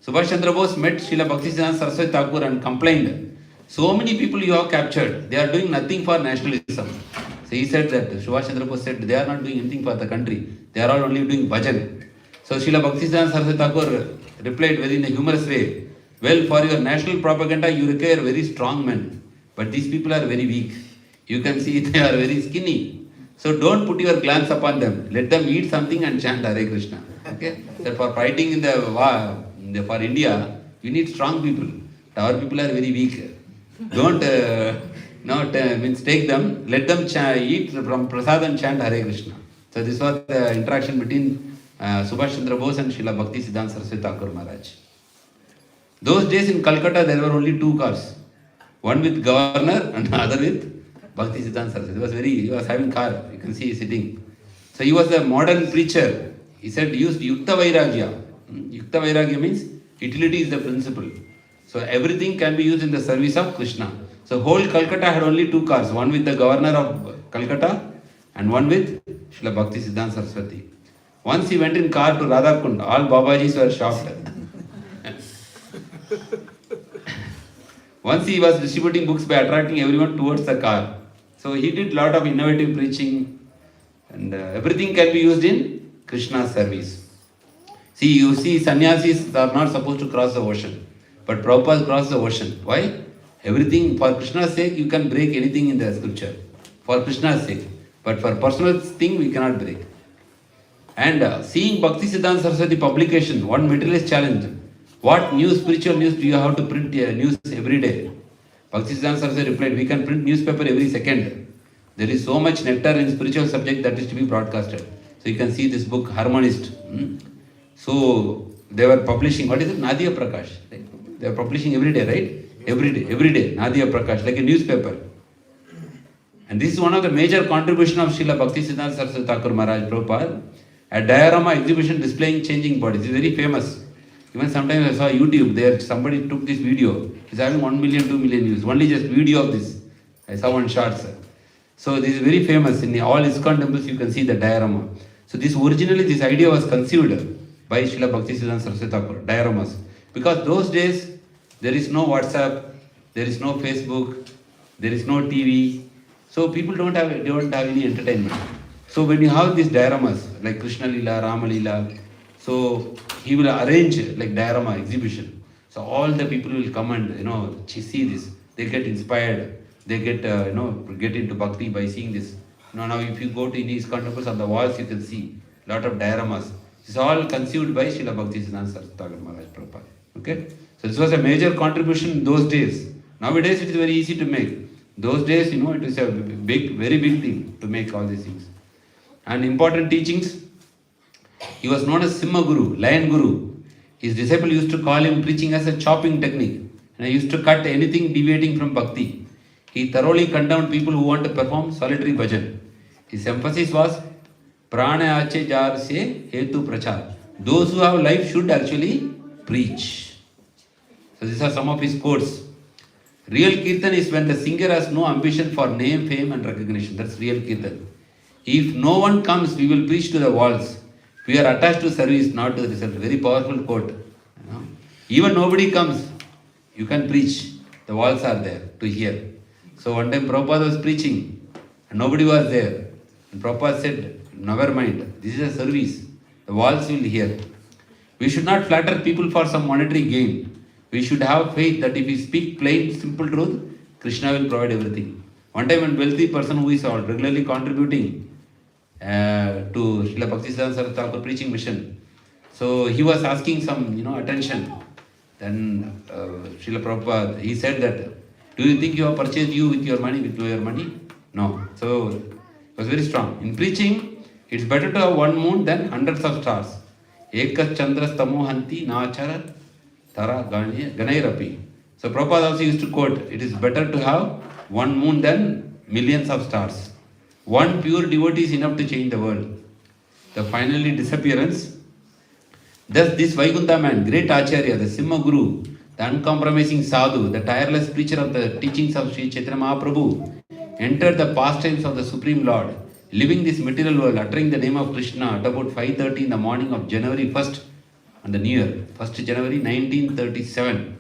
Subhash Chandra Bose met Srila Bhaktisiddhanta Saraswati Thakur and complained, so many people you have captured, they are doing nothing for nationalism. So he said that, Subhash Chandra Bose said, they are not doing anything for the country, they are all only doing bhajan. So Srila Bhaktisiddhanta Saraswati Thakur replied very in a humorous way, well, for your national propaganda you require very strong men, but these people are very weak. You can see they are very skinny. So don't put your glance upon them. Let them eat something and chant Hare Krishna. Okay? That for fighting in the war, for India, you need strong people. Our people are very weak. Don't take them. Let them eat from prasad and chant Hare Krishna. So this was the interaction between Subhash Chandra Bose and Srila Bhaktisiddhanta Saraswati Thakur Maharaj. Those days in Calcutta, there were only two cars. One with governor and the other with Bhaktisiddhanta Saraswati. He was having car. You can see he sitting. So he was a modern preacher. He said he used Yukta Vairagya. Yukta Vairagya means utility is the principle. So everything can be used in the service of Krishna. So whole Calcutta had only two cars. One with the governor of Calcutta and one with Srila Bhaktisiddhanta Saraswati. Once he went in car to Radhakund. All Babajis were shocked. Once he was distributing books by attracting everyone towards the car. So he did lot of innovative preaching and everything can be used in Krishna's service. See, you see sannyasis are not supposed to cross the ocean. But Prabhupada crossed the ocean. Why? Everything, for Krishna's sake, you can break anything in the scripture. For Krishna's sake. But for personal thing, we cannot break. And seeing Bhaktisiddhanta Saraswati publication, one materialist challenge. What new spiritual news do you have to print news every day? Bhaktisiddhanta Saraswati replied, we can print newspaper every second. There is so much nectar in spiritual subject that is to be broadcasted. So you can see this book, Harmonist. So they were publishing, what is it? Nadia Prakash. Right? They are publishing every day, right? Every day, Nadia Prakash, like a newspaper. And this is one of the major contribution of Srila Bhaktisiddhanta Saraswati Thakur Maharaj Prabhupada. A diorama exhibition displaying changing bodies. It's very famous. Even sometimes I saw YouTube there, somebody took this video. It's having 1 million, 2 million views. Only just video of this. I saw one short, sir. So this is very famous. In all ISKCON temples you can see the diorama. So this originally, this idea was conceived by Srila Bhaktisiddhanta Saraswati Thakur, dioramas. Because those days, there is no WhatsApp, there is no Facebook, there is no TV. So people don't have any entertainment. So when you have these dioramas, like Krishna Lila, Rama Lila, so he will arrange like diorama exhibition. So all the people will come and see this. They get inspired. They get get into bhakti by seeing this. Now if you go to these temples on the walls, you can see a lot of dioramas. It's all conceived by Srila Bhaktisiddhanta Saraswati Thakur Maharaj Prabhupada. Okay? So this was a major contribution in those days. Nowadays it is very easy to make. Those days, it is a very big thing to make all these things. And important teachings. He was known as Simha Guru, Lion Guru. His disciple used to call him preaching as a chopping technique. And he used to cut anything deviating from bhakti. He thoroughly condemned people who want to perform solitary bhajan. His emphasis was prana ache jar se hetu prachar. Those who have life should actually preach. So these are some of his quotes. Real kirtan is when the singer has no ambition for name, fame and recognition. That's real kirtan. If no one comes, we will preach to the walls. We are attached to service, not to the result. Very powerful quote. Even nobody comes, you can preach. The walls are there to hear. So one time Prabhupada was preaching and nobody was there. And Prabhupada said, never mind, this is a service. The walls will hear. We should not flatter people for some monetary gain. We should have faith that if we speak plain, simple truth, Krishna will provide everything. One time a wealthy person who is regularly contributing to Srila Bhaktisiddhanta Saraswati Thakur preaching mission. So he was asking some, attention. Then Srila Prabhupada, he said that, do you think you have purchased you with your money, No. So it was very strong. In preaching, it's better to have one moon than hundreds of stars. Ekas chandras tamohanti nachara tara ganairapi. So Prabhupada also used to quote, it is better to have one moon than millions of stars. One pure devotee is enough to change the world. The finally disappearance. Thus this Vaikuntha man, great Acharya, the Simha Guru, the uncompromising sadhu, the tireless preacher of the teachings of Sri Chaitanya Mahaprabhu, entered the pastimes of the Supreme Lord, living this material world, uttering the name of Krishna at about 5:30 in the morning of January 1st on the New Year, 1st January 1937.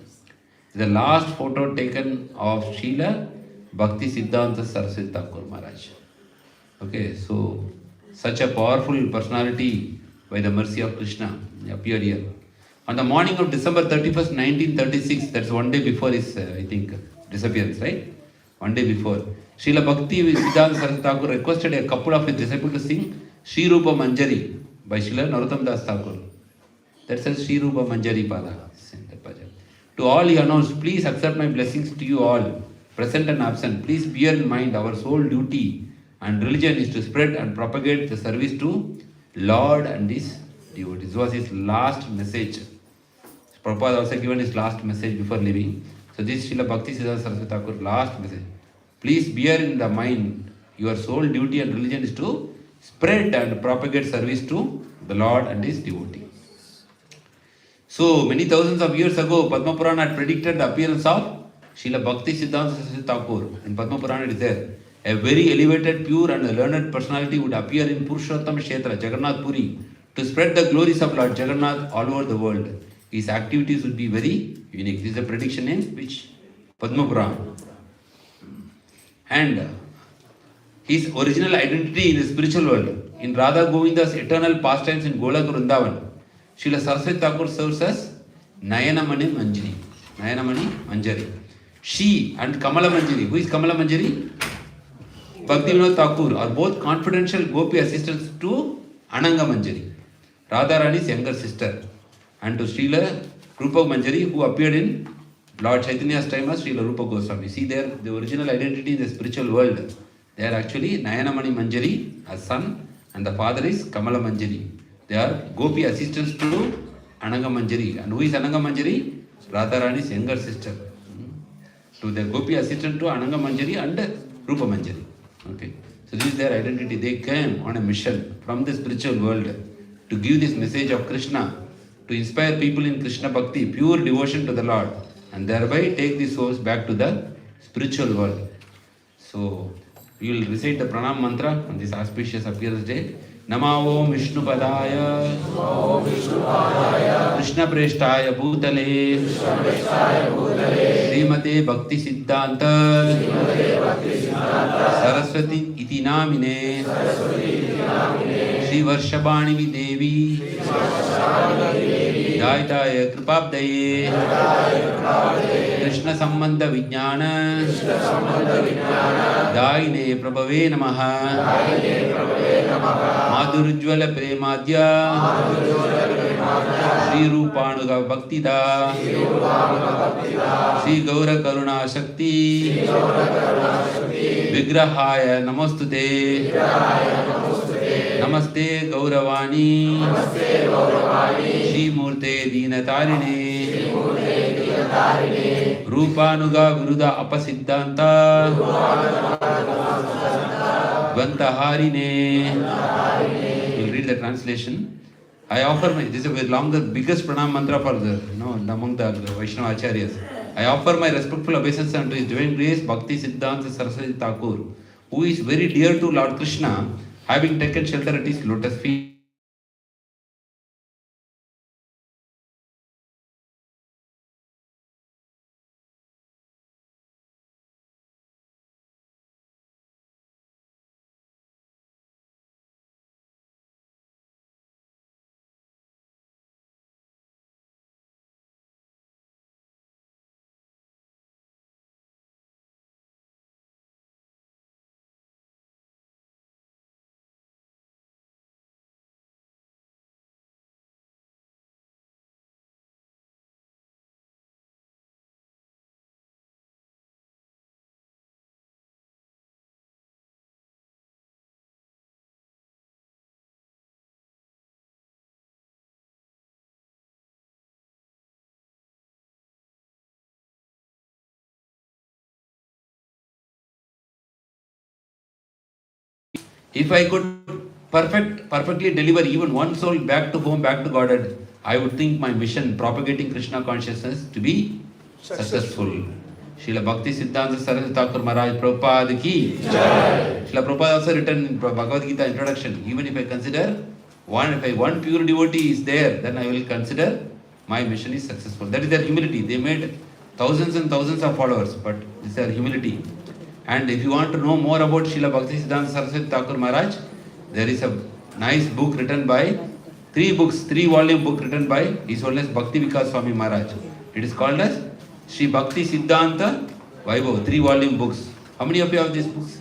The last photo taken of Srila Bhaktisiddhanta Saraswati Thakur Maharaj. Okay, so such a powerful personality by the mercy of Krishna appeared here. On the morning of December 31st, 1936, that's one day before his, I think, disappearance, right? One day before. Srila Bhaktisiddhanta Saraswati Thakur requested a couple of his disciples to sing Sri Rupa Manjari by Srila Narottam Das Thakur. That says Sri Rupa Manjari Pada. To all he announced, please accept my blessings to you all, present and absent. Please bear in mind our sole duty and religion is to spread and propagate the service to Lord and his devotees. This was his last message. Prabhupada also given his last message before leaving. So this is Srila Bhaktisiddhanta Saraswati Thakur's last message. Please bear in the mind your sole duty and religion is to spread and propagate service to the Lord and his devotees. So many thousands of years ago, Padma Purana had predicted the appearance of Srila Bhaktisiddhanta Saraswati Thakur. In Padma Purana it is there. A very elevated, pure and learned personality would appear in Purushottam Kshetra, Jagannath Puri, to spread the glories of Lord Jagannath all over the world. His activities would be very unique. This is a prediction in which Padma Purana. And his original identity in the spiritual world, in Radha Govinda's eternal pastimes in Golak Vrindavan, Srila Saraswati Thakur serves as Nayanamani Manjari. Nayanamani Manjari. She and Kamala Manjari. Who is Kamala Manjari? Bhaktivinoda Thakur are both confidential Gopi assistants to Ananga Manjari, Radharani's younger sister, and to Srila Rupa Manjari, who appeared in Lord Chaitanya's time as Srila Rupa Goswami. See there, the original identity in the spiritual world. They are actually Nayanamani Manjari as son, and the father is Kamala Manjari. They are Gopi assistants to Ananga Manjari. And who is Ananga Manjari? Radharani's younger sister. To the Gopi assistant to Ananga Manjari and Rupa Manjari. Okay. So this is their identity. They came on a mission from the spiritual world to give this message of Krishna, to inspire people in Krishna Bhakti, pure devotion to the Lord, and thereby take the souls back to the spiritual world. So we will recite the Pranam mantra on this auspicious appearance day. Nama Om Vishnupadaya Krishna Preshthaya Bhutale Srimate Bhaktisiddhanta Saraswati Iti Namine Shri Varshabhani Devi Daitaya Kripabdaye Krishna Sambandha Vijnana Daine Prabhave Namaha Madhurujvala Premadya Sri Rupanuga Bhaktida Sri Gaura Karuna Shakti Vigrahaya Namostute Namaste Gauravani Shri Murte Dinatarine Rupanuga Viruda Apasiddhanta Vantaharine. We'll read the translation. I offer my, this is a longer, biggest pranam mantra for the, among the Vaishnava Acharyas. I offer my respectful obeisance unto His Divine Grace Bhaktisiddhanta Saraswati Thakur, who is very dear to Lord Krishna, having taken shelter at his lotus feet. If I could perfectly deliver even one soul back to home, back to Godhead, I would think my mission, propagating Krishna consciousness, to be successful. Srila Bhaktisiddhanta Saraswati Thakur Maharaj Prabhupada ki Jai. Srila Prabhupada also written in Bhagavad Gita introduction, even if I consider one pure devotee is there, then I will consider my mission is successful. That is their humility. They made thousands and thousands of followers, but it's their humility. And if you want to know more about Srila Bhaktisiddhanta Saraswati Thakur Maharaj, there is a nice book written by, 3-volume book written by His Holiness Bhakti Vikas Swami Maharaj. It is called as Sri Bhaktisiddhanta Vaibhav, 3-volume books. How many of you have these books?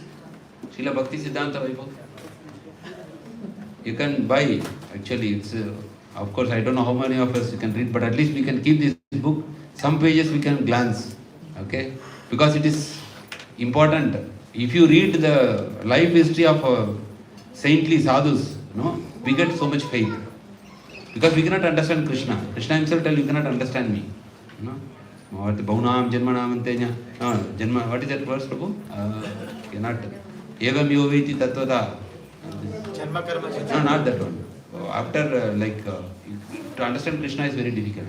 Srila Bhaktisiddhanta Vaibhav. You can buy, actually, it's, of course, I don't know how many of us you can read, but at least we can keep this book. Some pages we can glance, okay? Because it is important. If you read the life history of saintly sadhus, we get so much faith. Because we cannot understand Krishna. Krishna himself tells you cannot understand me. What is that verse, Prabhu? Cannot. Evam yoviti tattvata. No, not that one. After, to understand Krishna is very difficult.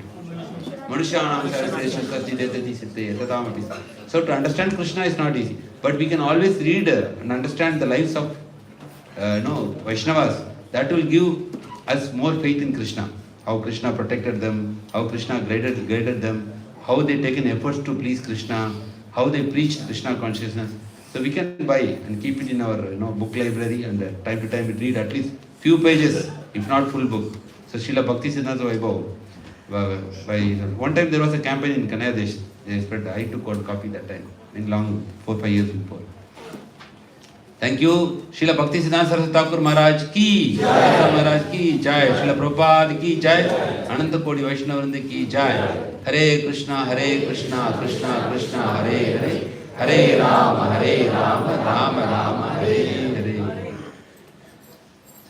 So to understand Krishna is not easy. But we can always read and understand the lives of Vaishnavas. That will give us more faith in Krishna. How Krishna protected them, how Krishna guided them, how they taken efforts to please Krishna, how they preached Krishna consciousness. So we can buy and keep it in our book library, and time to time we read at least few pages, if not full book. So Srila Bhaktisiddhanta Vaibhav. One time there was a campaign in Kanaya. They spread. I took out a copy that time, in long 4-5 years before. Thank you. Srila Bhaktisiddhanta Saraswati Thakur Maharaj ki Jai. Maharaj ki Jai. Srila Prabhupada ki Jai. Ananta Kodi Vaishnavrinda ki Jai. Hare Krishna, Krishna Krishna, Hare Hare. Hare Rama, Rama Rama, Hare Hare.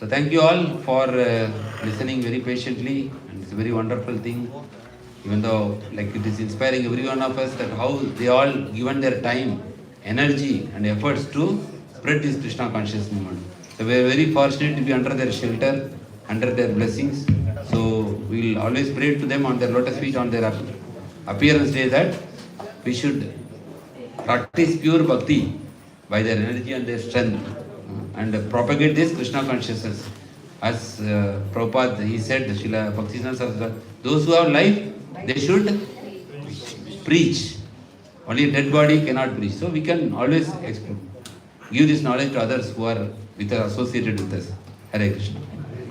So thank you all for listening very patiently, and it's a very wonderful thing. Even though it is inspiring every one of us that how they all given their time, energy and efforts to spread this Krishna conscious movement. So we are very fortunate to be under their shelter, under their blessings. So we will always pray to them on their lotus feet on their appearance day that we should practice pure bhakti by their energy and their strength, and propagate this Krishna consciousness. As Prabhupada, he said, Srila Bhaktisiddhanta Saraswati, those who have life, they should preach. Only a dead body cannot preach. So we can always give this knowledge to others who are associated with us. Hare Krishna.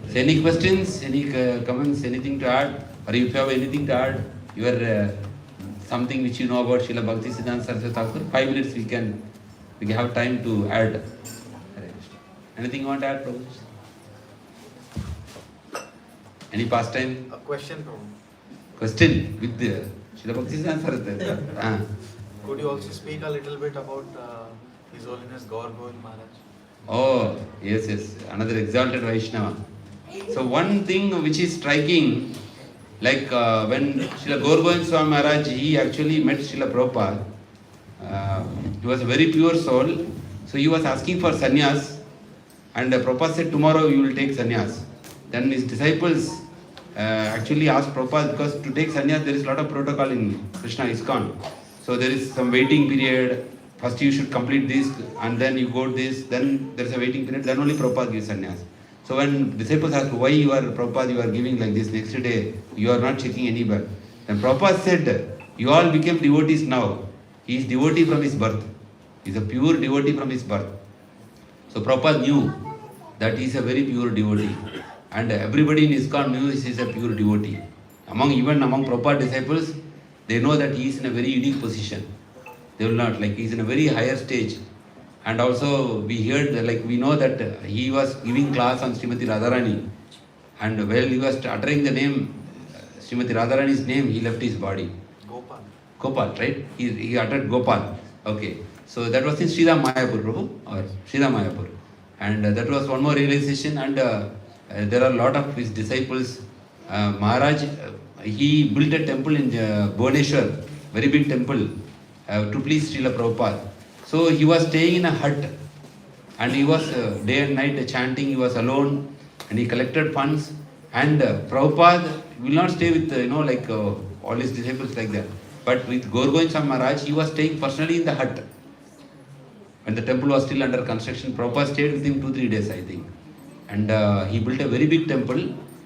So any questions, any comments, anything to add? Or if you have anything to add, your something which you know about Srila Bhaktisiddhanta Saraswati Thakur, 5 minutes we can have time to add. Hare Krishna. Anything you want to add, Prabhu? Any pastime? A question, Prabhu. Question with the Srila Bhaktisiddhanta Saraswati. Could you also speak a little bit about His Holiness Gaur Govind Maharaj? Oh, yes. Another exalted Vaishnava. So one thing which is striking, when Srila Gaur Govind Swami Maharaj, he actually met Srila Prabhupada. He was a very pure soul. So he was asking for sannyas, and Prabhupada said, tomorrow you will take sannyas. Then his disciples actually asked Prabhupada, because to take sannyas there is a lot of protocol in Krishna ISKCON. So there is some waiting period. First you should complete this, and then you go this, then there is a waiting period, then only Prabhupada gives sannyas. So when disciples asked, why Prabhupada you are giving like this, next day you are not checking any bag. Then Prabhupada said, you all became devotees now. He is devotee from his birth. He is a pure devotee from his birth. So Prabhupada knew that he is a very pure devotee. And everybody in ISKCON knew he is a pure devotee. Even among Prabhupada disciples, they know that he is in a very unique position. They will not, he is in a very higher stage. And also we heard, we know that he was giving class on Srimati Radharani. And while he was uttering the name, Srimati Radharani's name, he left his body. Gopal, right? He uttered Gopal. Okay. So that was in Srila Mayapur, Prabhu, or Srila Mayapur. And that was one more realization. And there are a lot of his disciples. Maharaj, he built a temple in Bhubaneswar, very big temple, to please Srila Prabhupada. So he was staying in a hut, and he was day and night chanting, he was alone, and he collected funds, and Prabhupada will not stay with, like all his disciples like that. But with Gaur Govind Swami Maharaj, he was staying personally in the hut. When the temple was still under construction, Prabhupada stayed with him 2-3 days, I think. And he built a very big temple.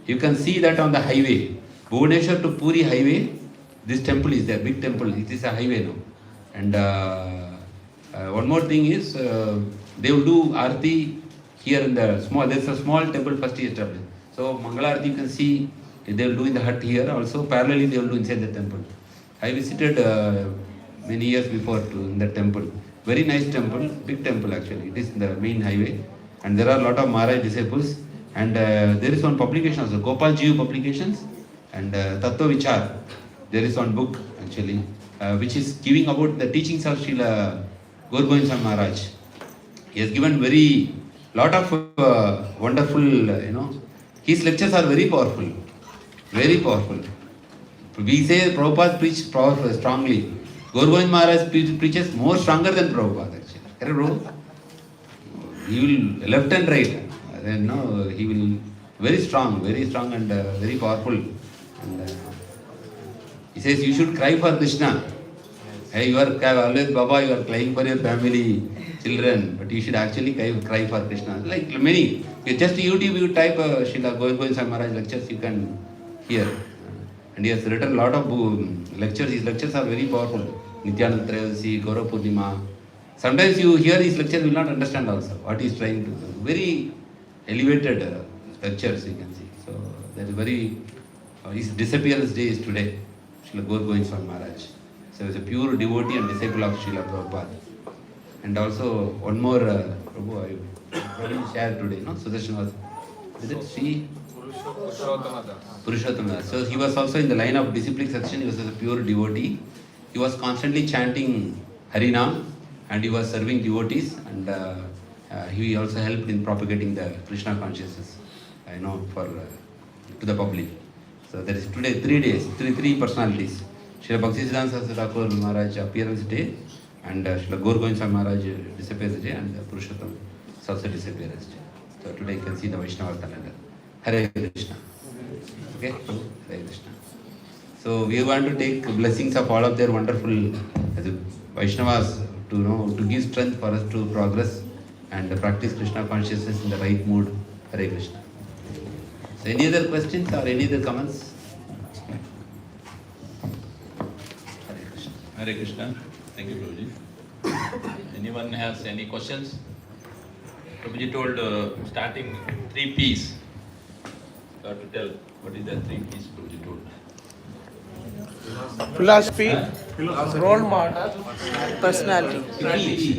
You can see that on the highway. Bhubaneswar to Puri highway, this temple is there, big temple. It is a highway now. And one more thing is, they will do Aarti here in the small, there's a small temple first he established. So Mangala Aarti you can see, they will do in the hut here also. Parallelly they will do inside the temple. I visited many years before in the temple. Very nice temple, big temple actually. It is in the main highway. And there are a lot of Maharaj disciples. And there is one publication also, Gopal Jiv publications. And Tattva Vichar. There is one book actually, which is giving about the teachings of Srila Gaur Govind Swami Maharaj. He has given very lot of wonderful, his lectures are very powerful. Very powerful. We say Prabhupada preached strongly. Gaur Govind Maharaj preaches more stronger than Prabhupada actually. Correct, bro? He will left and right. Then he will very strong and very powerful. And he says you should cry for Krishna. Hey, you are always Baba, you are crying for your family, children, but you should actually cry for Krishna. Like many, just YouTube you type Srila Gaur Govind Swami Maharaj lectures, you can hear. And he has written a lot of lectures. His lectures are very powerful. Nityananda Trayodasi, Gaurav Purnima. Sometimes you hear his lecture, you will not understand also what he is trying to do. Very elevated lectures you can see. So that is very, his disappearance day is today, Srila Gaur Govind Swami Maharaj. So he was a pure devotee and disciple of Srila Prabhupada. And also one more, Prabhu, I will share today, no? Sudarshan was, is it Sri? Purushottam. So he was also in the line of disciplic section, he was a pure devotee. He was constantly chanting Harinam and he was serving devotees, and he also helped in propagating the Krishna consciousness, to the public. So there is today 3 days, three personalities. Srila Bhaktisiddhanta Thakur Maharaj appearance day, and Srila Gaur Govind Swami Maharaj disappearance day, and Purushottam is also disappearance day. So today you can see the Vaishnava calendar. Hare Krishna. Okay? Hare Krishna. So we want to take blessings of all of their wonderful Vaishnavas to give strength for us to progress and practice Krishna consciousness in the right mood. Hare Krishna. So any other questions or any other comments? Hare Krishna. Hare Krishna. Thank you, Prabhuji. Anyone has any questions? Prabhuji told starting 3 P's. You have to tell what is the 3 P's Prabhuji told. Philosophy, role model, personality. Personality.